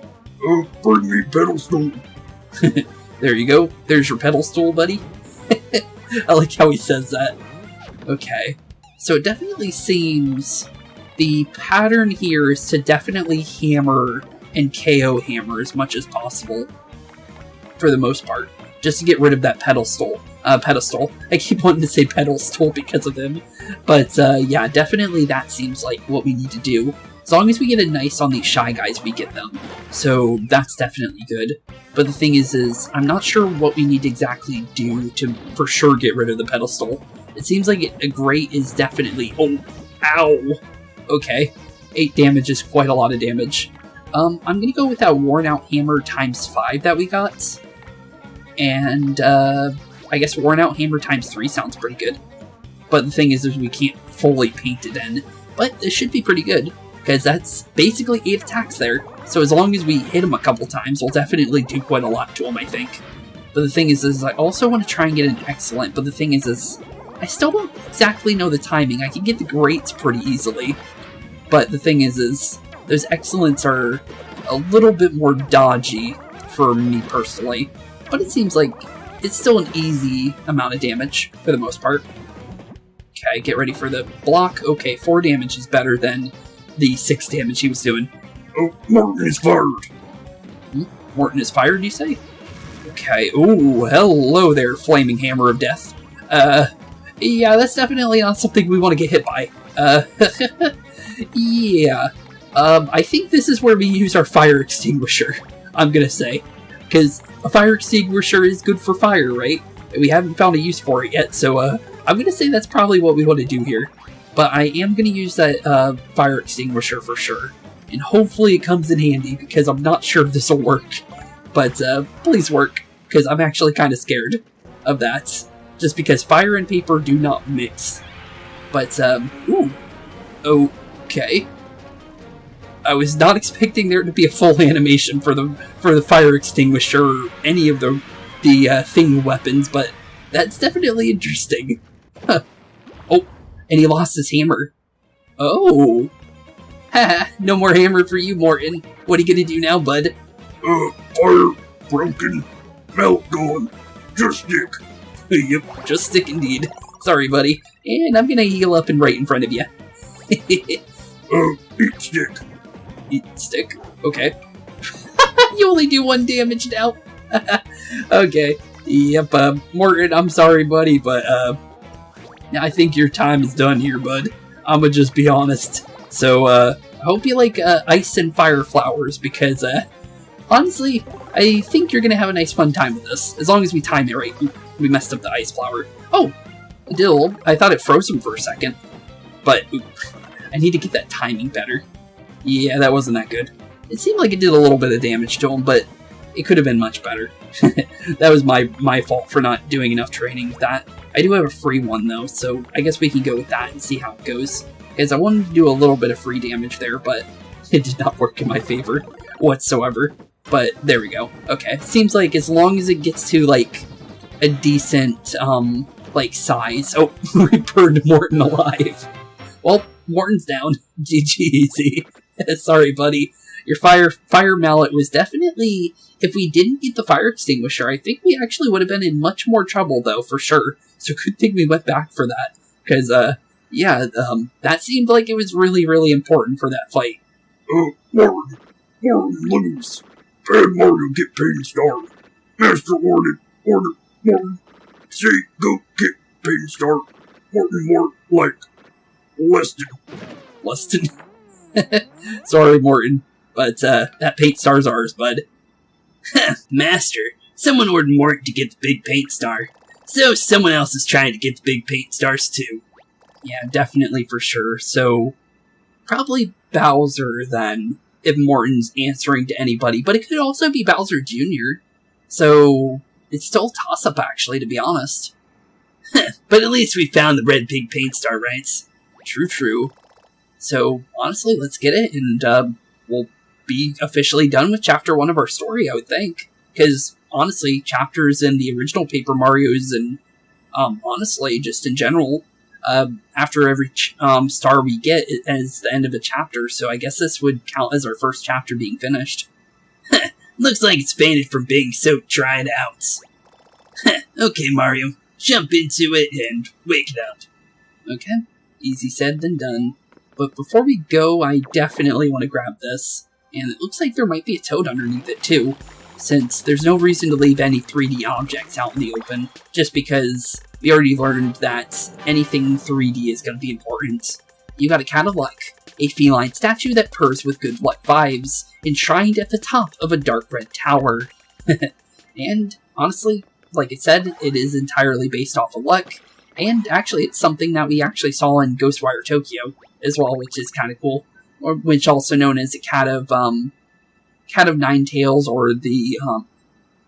Bring me pedestal. There you go. There's your pedestal, buddy. I like how he says that. Okay, so it definitely seems the pattern here is to definitely hammer and KO hammer as much as possible. For the most part. Just to get rid of that pedestal. I keep wanting to say pedestal because of him. But, yeah, definitely that seems like what we need to do. As long as we get a nice on these shy guys, we get them. So, that's definitely good. But the thing is I'm not sure what we need to exactly do to for sure get rid of the pedestal. It seems like a grate is definitely... Oh, ow! Okay. 8 damage is quite a lot of damage. I'm gonna go with that worn out hammer times 5 that we got. And, I guess worn out hammer times 3 sounds pretty good. But the thing is we can't fully paint it in. But it should be pretty good, because that's basically 8 attacks there. So as long as we hit him a couple times, we'll definitely do quite a lot to him, I think. But the thing is I also want to try and get an excellent, but the thing is I still don't exactly know the timing. I can get the greats pretty easily. But the thing is those excellents are a little bit more dodgy for me personally. But it seems like it's still an easy amount of damage, for the most part. Okay, get ready for the block. Okay, 4 damage is better than the 6 damage he was doing. Morton is fired. Morton is fired, you say? Okay, ooh, hello there, Flaming Hammer of Death. Yeah, that's definitely not something we want to get hit by. Yeah. I think this is where we use our fire extinguisher, I'm gonna say. Because a fire extinguisher is good for fire, right? We haven't found a use for it yet, so I'm gonna say that's probably what we want to do here. But I am gonna use that fire extinguisher for sure. And hopefully it comes in handy, because I'm not sure if this will work. But please work, because I'm actually kind of scared of that. Just because fire and paper do not mix. But, ooh. Okay. I was not expecting there to be a full animation for the fire extinguisher or any of the thing weapons, but that's definitely interesting. Huh. Oh, and he lost his hammer. Oh. Haha, no more hammer for you, Morton. What are you gonna do now, bud? Fire broken, melt gone, just stick. Yep, just stick indeed. Sorry, buddy. And I'm gonna heal up and right in front of you. Eat stick. Eat stick. Okay. You only do 1 damage now. Okay. Yep, Morton, I'm sorry, buddy, but, I think your time is done here, bud. I'ma just be honest. So, I hope you like, ice and fire flowers, because, honestly, I think you're gonna have a nice fun time with this, as long as we time it right. We messed up the ice flower. Oh, it did a little. I thought it froze him for a second, but I need to get that timing better. Yeah, that wasn't that good. It seemed like it did a little bit of damage to him, but it could have been much better. That was my fault for not doing enough training with that. I do have a free one, though, so I guess we can go with that and see how it goes. Because I wanted to do a little bit of free damage there, but it did not work in my favor whatsoever. But there we go. Okay, seems like as long as it gets to, like, a decent, like, size... Oh, we burned Morton alive. Well, Morton's down. GG. Sorry, buddy. Your fire mallet was definitely... If we didn't get the fire extinguisher, I think we actually would have been in much more trouble, though, for sure. So good thing we went back for that. Because, yeah, that seemed like it was really, really important for that fight. Morton lose. Bad Mario get pain star. Master order, Morton. Say, go get pain star. Morton, like, Weston. Sorry, Morton, but, that paint star's ours, bud. Master, someone ordered Morton to get the big paint star. So someone else is trying to get the big paint stars too. Yeah, definitely for sure. So, probably Bowser then, if Morton's answering to anybody. But it could also be Bowser Jr. So, it's still a toss-up actually, to be honest. But at least we found the red big paint star, right? True. So, honestly, let's get it, and we'll be officially done with Chapter 1 of our story, I would think. Because, honestly, chapters in the original Paper Marios and, honestly, just in general, after every star we get, it is the end of a chapter, so I guess this would count as our first chapter being finished. Looks like it's fainted from being so dried out. Okay, Mario, jump into it and wake it up. Okay, easy said than done. But before we go, I definitely want to grab this. And it looks like there might be a toad underneath it too, since there's no reason to leave any 3D objects out in the open, just because we already learned that anything 3D is going to be important. You got a cat of luck, a feline statue that purrs with good luck vibes, enshrined at the top of a dark red tower. And honestly, like I said, it is entirely based off of luck, and actually it's something that we actually saw in Ghostwire Tokyo as well, which is kind of cool. Or which also known as a cat of nine tails, or the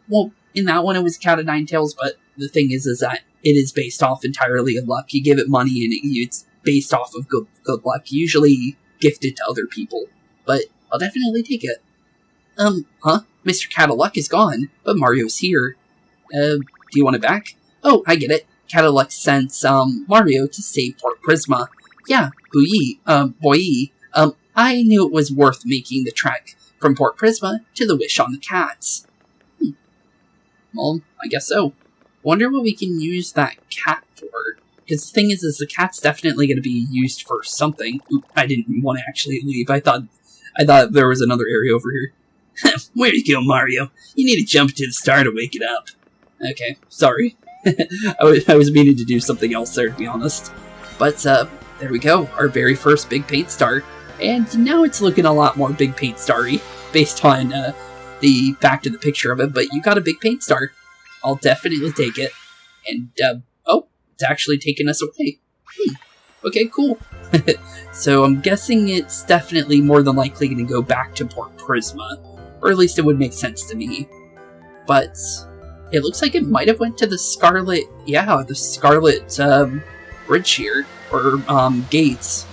well, in that one it was cat of nine tails, but the thing is that it is based off entirely of luck. You give it money and it's based off of good luck, usually gifted to other people. But I'll definitely take it. Mr. Cat of Luck is gone, but Mario's here. Do you want it back? Oh, I get it. Cat of Luck sent Mario to save Port Prisma. Yeah, Huey, boy. I knew it was worth making the trek from Port Prisma to the Wish on the Cats. Well, I guess so. Wonder what we can use that cat for. Because the thing is the cat's definitely going to be used for something. Oop, I didn't want to actually leave. I thought there was another area over here. Where'd you go, Mario? You need to jump to the star to wake it up. Okay, sorry. I was meaning to do something else there, to be honest. But, there we go. Our very first big paint star. And now it's looking a lot more big paint starry, based on the fact of the picture of it, but you got a big paint star. I'll definitely take it. And, oh, it's actually taking us away. Okay, cool. So I'm guessing it's definitely more than likely going to go back to Port Prisma, or at least it would make sense to me. But it looks like it might have went to the Scarlet, bridge here, or, gates.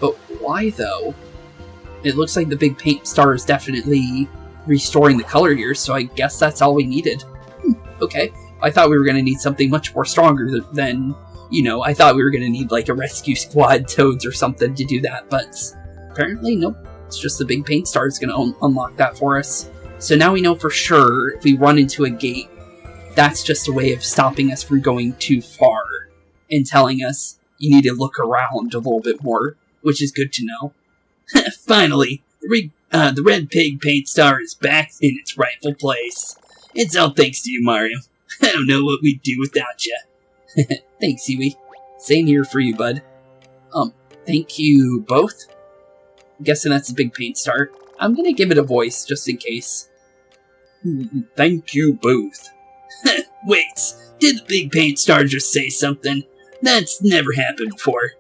But why, though? It looks like the big paint star is definitely restoring the color here, so I guess that's all we needed. Okay. I thought we were going to need something much more stronger than, I thought we were going to need, like, a rescue squad toads or something to do that, but apparently, nope. It's just the big paint star is going to unlock that for us. So now we know for sure, if we run into a gate, that's just a way of stopping us from going too far, and telling us, you need to look around a little bit more. Which is good to know. Finally, The red pig paint star is back in its rightful place. It's all thanks to you, Mario. I don't know what we'd do without you. Thanks, Huey. Same here for you, bud. Thank you both? I'm guessing that's a big paint star. I'm gonna give it a voice, just in case. Thank you both. Wait, did the big paint star just say something? That's never happened before.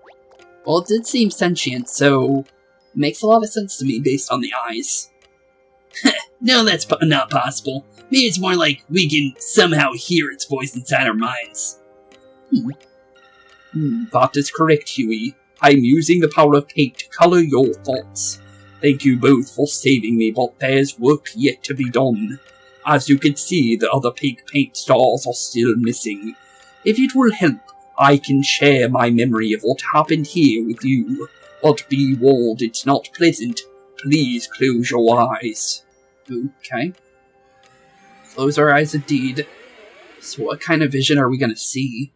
Well, it did seem sentient, so it makes a lot of sense to me based on the eyes. No, that's not possible. Maybe it's more like we can somehow hear its voice inside our minds. That is correct, Huey. I'm using the power of paint to color your thoughts. Thank you both for saving me, but there's work yet to be done. As you can see, the other pink paint stars are still missing. If it will help, I can share my memory of what happened here with you. But be warned, it's not pleasant. Please close your eyes. Okay. Close our eyes indeed. So what kind of vision are we gonna see?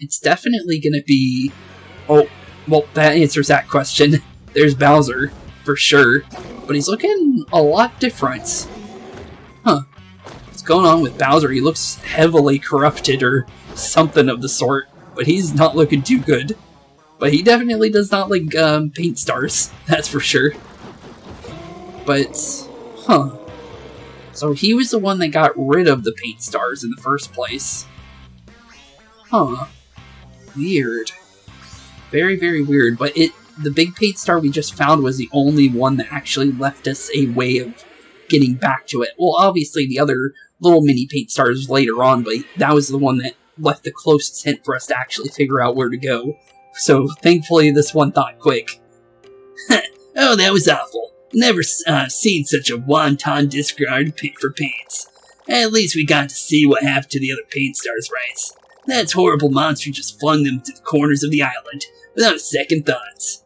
It's definitely gonna be... Oh, well, that answers that question. There's Bowser, for sure. But he's looking a lot different. Huh. What's going on with Bowser? He looks heavily corrupted or something of the sort. But he's not looking too good. But he definitely does not like paint stars. That's for sure. But, huh. So he was the one that got rid of the paint stars in the first place. Huh. Weird. Very, very weird. But the big paint star we just found was the only one that actually left us a way of getting back to it. Well, obviously the other little mini paint stars later on, but that was the one that left the closest hint for us to actually figure out where to go. So thankfully this one thought quick. Oh, that was awful. Never seen such a wanton disregard for paints. At least we got to see what happened to the other paint stars, right? That horrible monster just flung them to the corners of the island without a second thoughts.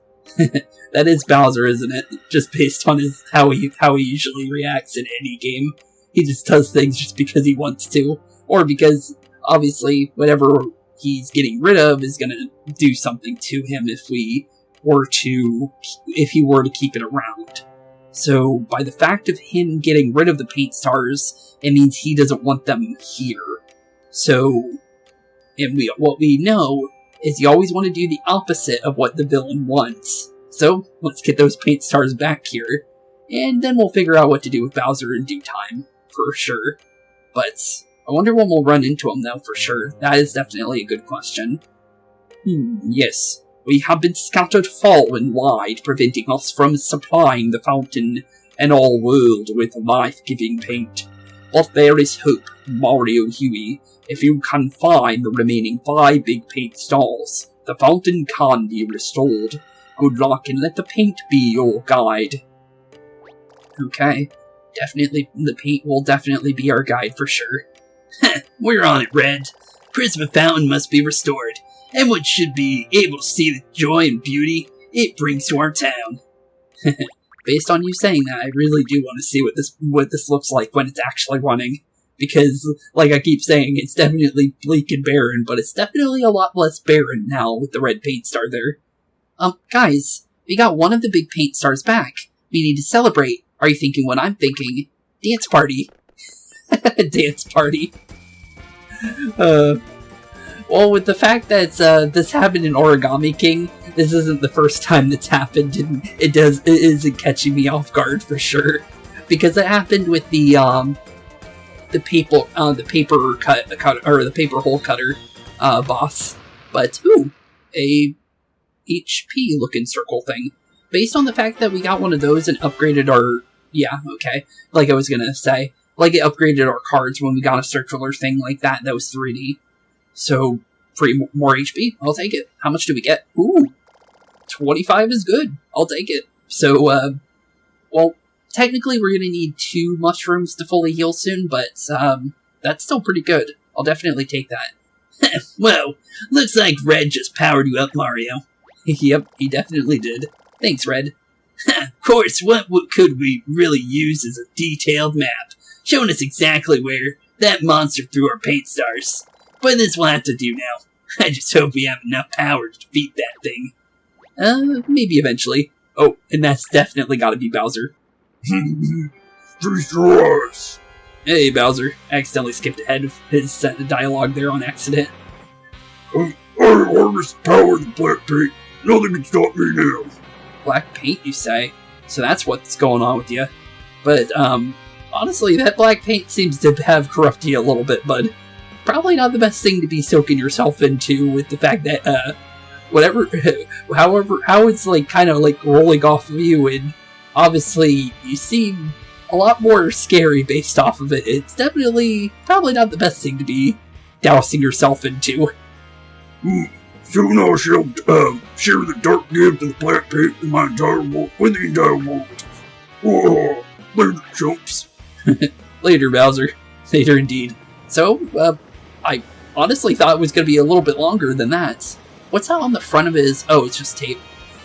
That is Bowser, isn't it? Just based on how he usually reacts in any game. He just does things just because he wants to, or because obviously whatever he's getting rid of is going to do something to him if he were to keep it around. So by the fact of him getting rid of the paint stars, it means he doesn't want them here. So, what we know is you always want to do the opposite of what the villain wants. So, let's get those paint stars back here, and then we'll figure out what to do with Bowser in due time, for sure. But, I wonder when we'll run into him, though, for sure. That is definitely a good question. Yes. We have been scattered far and wide, preventing us from supplying the fountain and our world with life-giving paint. But there is hope, Mario Huey. If you can find the remaining 5 big paint stars, the fountain can be restored. Good luck and let the paint be your guide. Okay. Definitely, the paint will definitely be our guide for sure. We're on it, Red. Prisma Fountain must be restored. Everyone should be able to see the joy and beauty it brings to our town. Based on you saying that, I really do want to see what this looks like when it's actually running. Because, like I keep saying, it's definitely bleak and barren, but it's definitely a lot less barren now with the red paint star there. Guys, we got one of the big paint stars back. We need to celebrate. Are you thinking what I'm thinking? Dance party. Dance party. Well, with the fact that this happened in Origami King, this isn't the first time that's happened, and it isn't catching me off guard for sure, because it happened with the paper hole cutter boss. But a HP looking circle thing. Based on the fact that we got one of those and upgraded our like I was gonna say, like it upgraded our cards when we got a circular thing like that was 3D. So, more HP, I'll take it. How much do we get? 25 is good. I'll take it. So, well, technically we're gonna need 2 mushrooms to fully heal soon, but, that's still pretty good. I'll definitely take that. Well, looks like Red just powered you up, Mario. Yep, he definitely did. Thanks, Red. Of course, what could we really use is a detailed map, showing us exactly where that monster threw our paint stars. But this will have to do now. I just hope we have enough power to defeat that thing. Maybe eventually. Oh, and that's definitely gotta be Bowser. Feast your eyes. Hey, Bowser. I accidentally skipped ahead of his set of dialogue there on accident. I harness the power of the black paint. Nothing can stop me now. Black paint, you say? So that's what's going on with you. But, honestly, that black paint seems to have corrupted you a little bit, bud. Probably not the best thing to be soaking yourself into with the fact that, how it's, like, kind of, like, rolling off of you, and obviously you seem a lot more scary based off of it. It's definitely, probably not the best thing to be dousing yourself into. Soon I shall, share the dark gift of the black paint in my entire world, with the entire world. Oh, later, chumps. Later, Bowser. Later indeed. So, I honestly thought it was going to be a little bit longer than that. What's that on the front of his... Oh, it's just tape.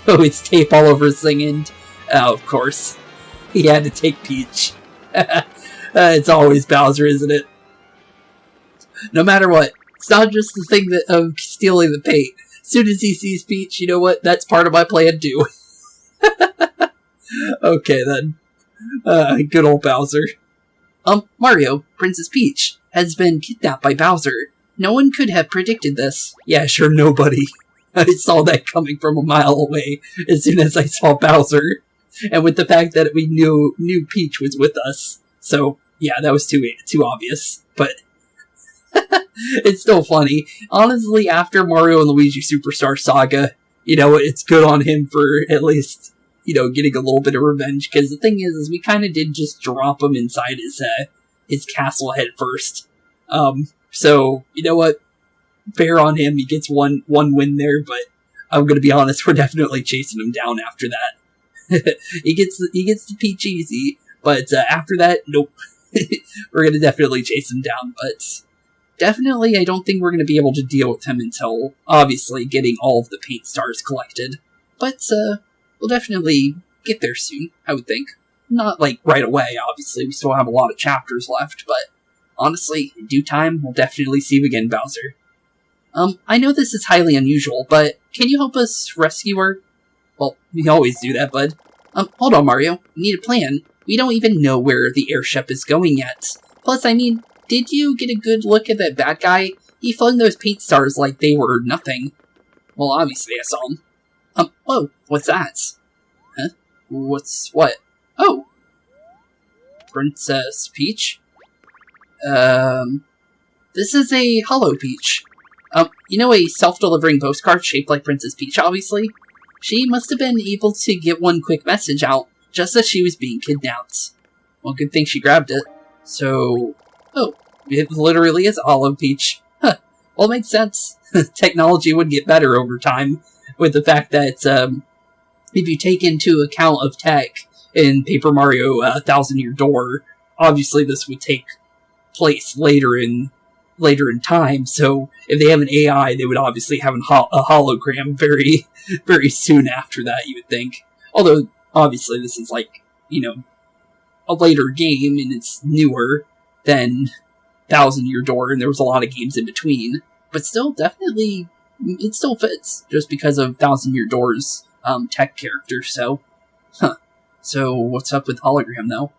Oh, it's tape all over his thing, and... Oh, of course. He had to take Peach. It's always Bowser, isn't it? No matter what. It's not just the thing that of stealing the paint. As soon as he sees Peach, you know what? That's part of my plan, too. Okay, then. Good old Bowser. Mario, Princess Peach, has been kidnapped by Bowser. No one could have predicted this. Yeah, sure, nobody. I saw that coming from a mile away as soon as I saw Bowser. And with the fact that we knew Peach was with us. So, yeah, that was too obvious. But it's still funny. Honestly, after Mario and Luigi Superstar Saga, you know, it's good on him for at least, you know, getting a little bit of revenge. Because the thing is we kind of did just drop him inside his castle head first. So, you know what? Fair on him. He gets one win there, but I'm going to be honest, we're definitely chasing him down after that. he gets the Peach easy, but after that, nope. We're going to definitely chase him down, but definitely I don't think we're going to be able to deal with him until, obviously, getting all of the paint stars collected. But we'll definitely get there soon, I would think. Not, like, right away, obviously. We still have a lot of chapters left, but honestly, in due time, we'll definitely see you again, Bowser. I know this is highly unusual, but can you help us rescue her? Well, we always do that, bud. Hold on, Mario. We need a plan. We don't even know where the airship is going yet. Plus, I mean, did you get a good look at that bad guy? He flung those paint stars like they were nothing. Well, obviously I saw him. Whoa, what's that? Huh? What? Oh! Princess Peach? This is a hollow Peach. You know, a self-delivering postcard shaped like Princess Peach, obviously? She must have been able to get one quick message out, just as she was being kidnapped. Well, good thing she grabbed it. So... Oh, it literally is a hollow Peach. Huh. Well, it makes sense. Technology would get better over time, with the fact that, if you take into account of tech in PaperMario 1000-Year Door, obviously this would take place later in time, so if they have an AI, they would obviously have a hologram very, very soon after that, you would think. Although, obviously, this is like, you know, a later game, and it's newer than 1000-Year Door, and there was a lot of games in between. But still, definitely, it still fits, just because of 1000-Year Door's tech character, so... Huh. So, what's up with hologram, though?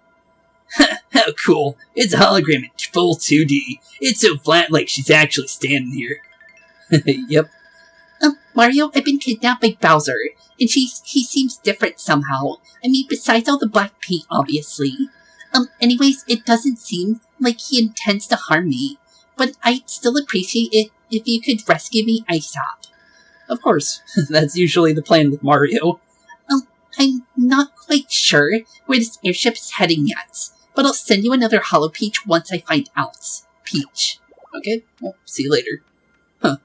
How cool. It's a hologram in full 2D. It's so flat like she's actually standing here. Yep. Mario, I've been kidnapped by Bowser, and he seems different somehow. I mean, besides all the black paint, obviously. Anyways, it doesn't seem like he intends to harm me, but I'd still appreciate it if you could rescue me ASAP. Of course. That's usually the plan with Mario. I'm not quite sure where this airship is heading yet, but I'll send you another Hollow Peach once I find out. Peach. Okay, well, see you later. Huh.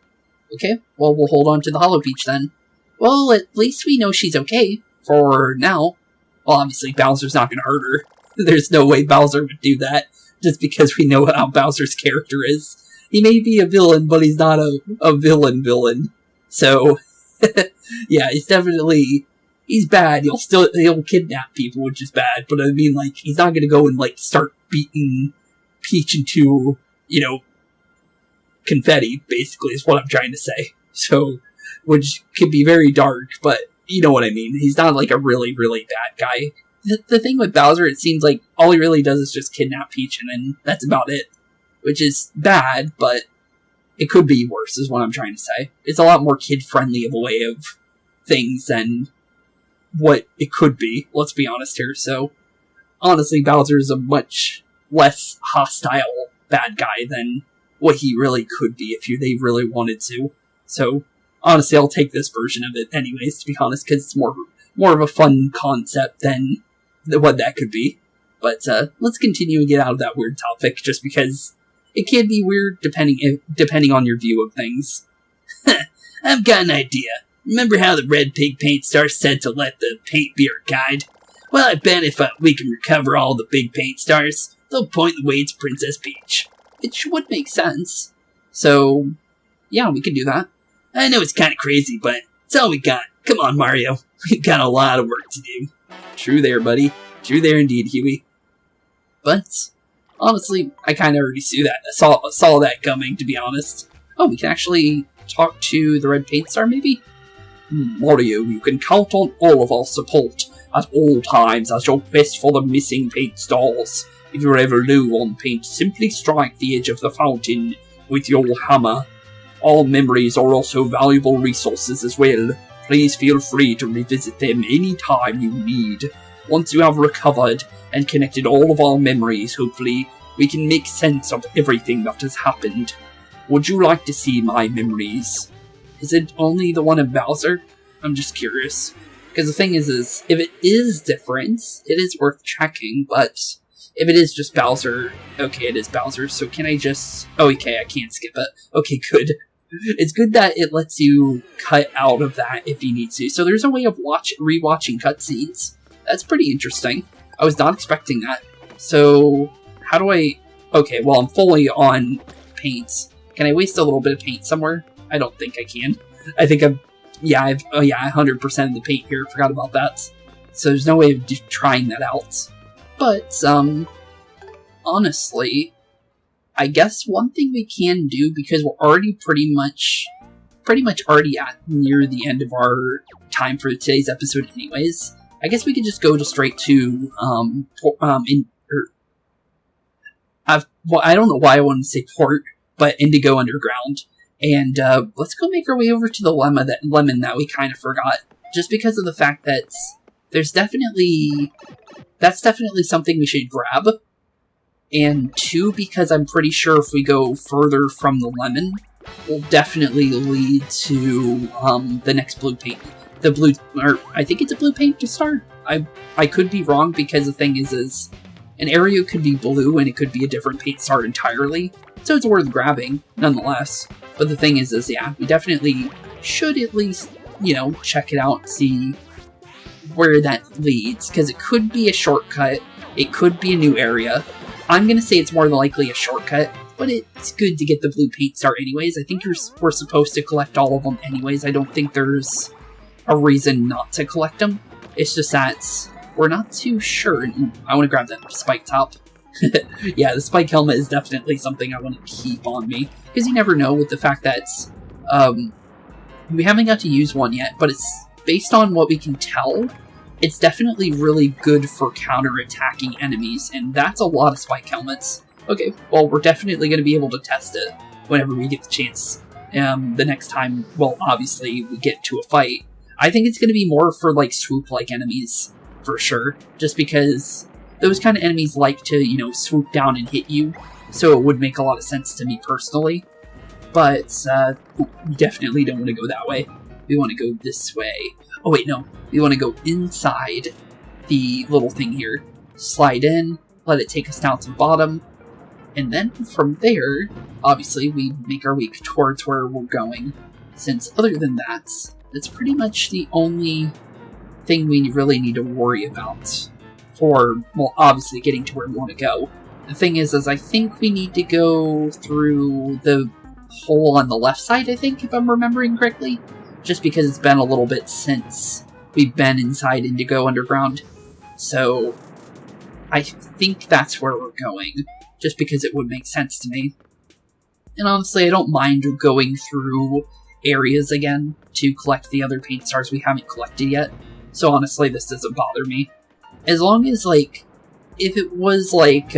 Okay, well, we'll hold on to the Hollow Peach then. Well, at least we know she's okay. For now. Well, obviously, Bowser's not gonna hurt her. There's no way Bowser would do that, just because we know how Bowser's character is. He may be a villain, but he's not a villain. So, yeah, he's definitely... He's bad. He'll kidnap people, which is bad. But I mean, like, he's not gonna go and, like, start beating Peach into, you know, confetti, basically, is what I'm trying to say. So, which can be very dark, but you know what I mean. He's not like a really, really bad guy. The thing with Bowser, it seems like all he really does is just kidnap Peach, and then that's about it. Which is bad, but it could be worse, is what I'm trying to say. It's a lot more kid-friendly of a way of things than what it could be, let's be honest here. So, honestly, Bowser is a much less hostile bad guy than what he really could be if they really wanted to. So, honestly, I'll take this version of it anyways, to be honest, because it's more of a fun concept than what that could be. But let's continue and get out of that weird topic, just because it can be weird depending on your view of things. I've got an idea. Remember how the red pig paint star said to let the paint be our guide? Well, I bet if we can recover all the big paint stars, they'll point the way to Princess Peach. It would make sense. So, yeah, we can do that. I know it's kind of crazy, but it's all we got. Come on, Mario. We've got a lot of work to do. True there, buddy. True there indeed, Huey. But, honestly, I kind of already saw that coming, to be honest. Oh, we can actually talk to the red paint star, maybe? Mario, you can count on all of our support at all times as your quest for the missing paint stars. If you're ever low on paint, simply strike the edge of the fountain with your hammer. All memories are also valuable resources as well. Please feel free to revisit them any time you need. Once you have recovered and connected all of our memories, hopefully, we can make sense of everything that has happened. Would you like to see my memories? Is it only the one of Bowser? I'm just curious. Because the thing is if it is different, it is worth checking, but if it is just Bowser, okay, it is Bowser, so can I just... Oh, okay, I can't skip it. Okay, good. It's good that it lets you cut out of that if you need to. So there's a way of rewatching cutscenes. That's pretty interesting. I was not expecting that. So, how do I... Okay, well, I'm fully on paint. Can I waste a little bit of paint somewhere? I don't think I can. I think I've 100% of the paint here. Forgot about that. So there's no way of trying that out. But, honestly, I guess one thing we can do, because we're already pretty much already at near the end of our time for today's episode anyways, I guess we could just go straight to, I don't know why I wanted to say port, but Indigo Underground. And let's go make our way over to the lemon that we kind of forgot. Just because of the fact that that's definitely something we should grab. And two, because I'm pretty sure if we go further from the lemon, will definitely lead to the next blue paint. I think it's a blue paint to start. I could be wrong, because the thing is an area could be blue and it could be a different paint start entirely. So it's worth grabbing, nonetheless. But the thing is yeah, we definitely should at least, check it out and see where that leads. Because it could be a shortcut, it could be a new area. I'm going to say it's more than likely a shortcut, but it's good to get the blue paint start anyways. I think we're supposed to collect all of them anyways. I don't think there's a reason not to collect them. It's just that we're not too sure. I want to grab that spike top. Yeah, the spike helmet is definitely something I want to keep on me, because you never know with the fact that we haven't got to use one yet, but it's based on what we can tell, it's definitely really good for counter-attacking enemies, and that's a lot of spike helmets. Okay, well, we're definitely going to be able to test it whenever we get the chance. The next time, well, obviously, we get to a fight. I think it's going to be more for, swoop-like enemies, for sure, just because those kind of enemies like to, swoop down and hit you, so it would make a lot of sense to me personally. But, we definitely don't want to go that way. We want to go this way. Oh wait, no. We want to go inside the little thing here. Slide in, let it take us down to the bottom, and then from there, obviously, we make our way towards where we're going. Since other than that, that's pretty much the only thing we really need to worry about for, well, obviously getting to where we want to go. The thing is I think we need to go through the hole on the left side, I think, if I'm remembering correctly. Just because it's been a little bit since we've been inside Indigo Underground. So, I think that's where we're going. Just because it would make sense to me. And honestly, I don't mind going through areas again to collect the other paint stars we haven't collected yet. So honestly, this doesn't bother me. As long as, like, if it was like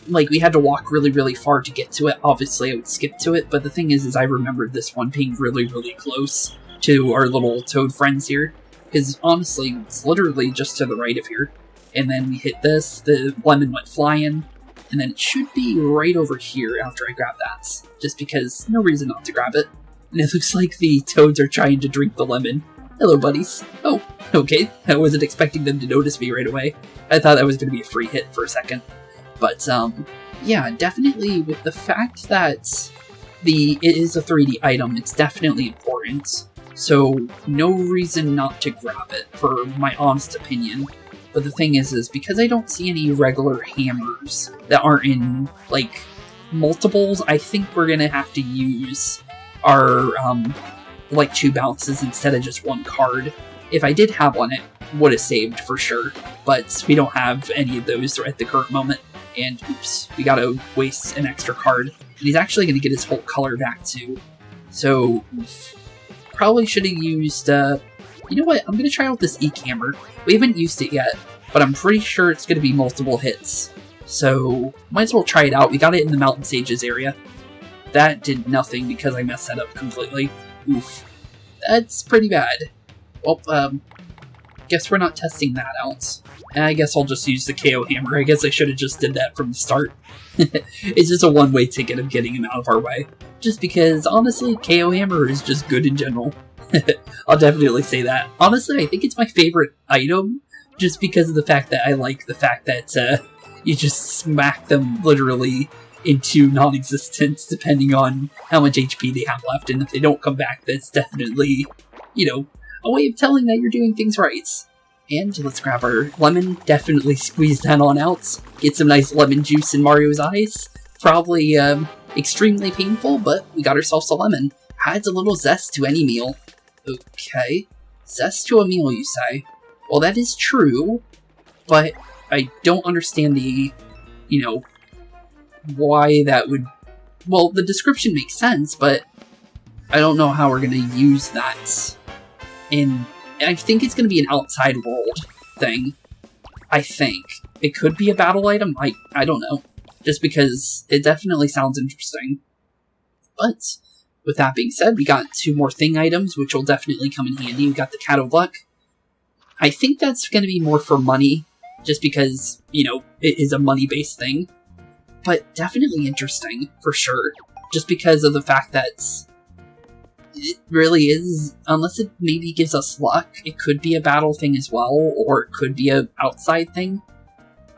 we had to walk really, really far to get to it, obviously I would skip to it, but the thing is I remembered this one being really, really close to our little toad friends here, because honestly, it's literally just to the right of here. And then we hit this, the lemon went flying, and then it should be right over here after I grab that, just because no reason not to grab it. And it looks like the toads are trying to drink the lemon. Hello, buddies. Oh, okay. I wasn't expecting them to notice me right away. I thought that was going to be a free hit for a second. But, yeah, definitely with the fact that it is a 3D item, it's definitely important. So, no reason not to grab it, for my honest opinion. But the thing is because I don't see any regular hammers that aren't in, like, multiples, I think we're going to have to use our, like, 2 bounces instead of just 1 card. If I did have one, it would have saved for sure, but we don't have any of those at the current moment. And oops, we gotta waste an extra card. And he's actually gonna get his whole color back too. So, probably should have used, you know what, I'm gonna try out this E-Camera. We haven't used it yet, but I'm pretty sure it's gonna be multiple hits. So, might as well try it out. We got it in the Mountain Sages area. That did nothing because I messed that up completely. Oof. That's pretty bad. Well, guess we're not testing that out. And I guess I'll just use the KO hammer. I guess I should have just did that from the start. It's just a one-way ticket of getting him out of our way. Just because, honestly, KO hammer is just good in general. I'll definitely say that. Honestly, I think it's my favorite item, just because of the fact that I like the fact that you just smack them literally into non-existence depending on how much HP they have left, and if they don't come back, that's definitely, you know, a way of telling that you're doing things right. And let's grab our lemon, definitely squeeze that on out, get some nice lemon juice in Mario's eyes. Probably extremely painful, but we got ourselves a lemon. Adds a little zest to any meal. Okay, zest to a meal, you say? Well, that is true, but I don't understand the, you know, why that would... Well, the description makes sense, but I don't know how we're going to use that. And I think it's going to be an outside world thing. I think. It could be a battle item, I don't know. Just because it definitely sounds interesting. But, with that being said, we got 2 more thing items, which will definitely come in handy. We got the Cat of Luck. I think that's going to be more for money, just because, you know, it is a money-based thing. But definitely interesting, for sure. Just because of the fact that it really is, unless it maybe gives us luck, it could be a battle thing as well, or it could be an outside thing.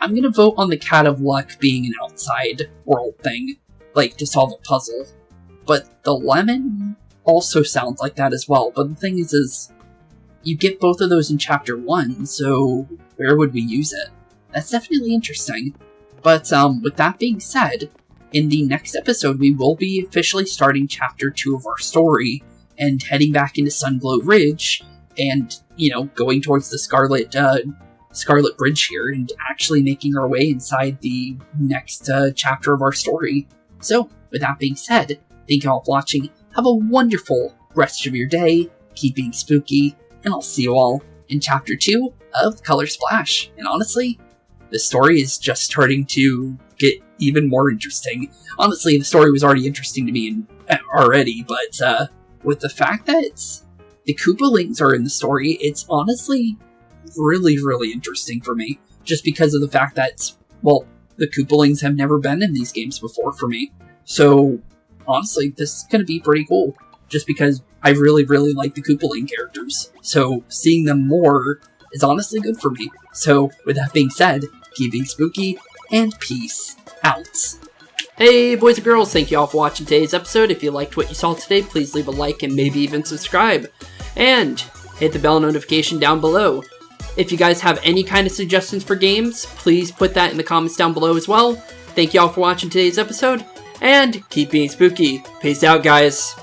I'm going to vote on the Cat of Luck being an outside world thing, like to solve a puzzle. But the lemon also sounds like that as well. But the thing is you get both of those in Chapter 1, so where would we use it? That's definitely interesting. But with that being said, in the next episode we will be officially starting Chapter 2 of our story, and heading back into Sunglow Ridge, and, you know, going towards the Scarlet Bridge here, and actually making our way inside the next chapter of our story. So, with that being said, thank you all for watching, have a wonderful rest of your day, keep being spooky, and I'll see you all in Chapter 2 of Color Splash. And honestly, the story is just starting to get even more interesting. Honestly, the story was already interesting to me already, but with the fact that the Koopalings are in the story, it's honestly really, really interesting for me. Just because of the fact that, well, the Koopalings have never been in these games before for me. So, honestly, this is going to be pretty cool. Just because I really, really like the Koopaling characters. So, seeing them more is honestly good for me. So, with that being said, keep being spooky, and peace out. Hey boys and girls, thank you all for watching today's episode. If you liked what you saw today, please leave a like and maybe even subscribe. And hit the bell notification down below. If you guys have any kind of suggestions for games, please put that in the comments down below as well. Thank you all for watching today's episode, and keep being spooky. Peace out, guys.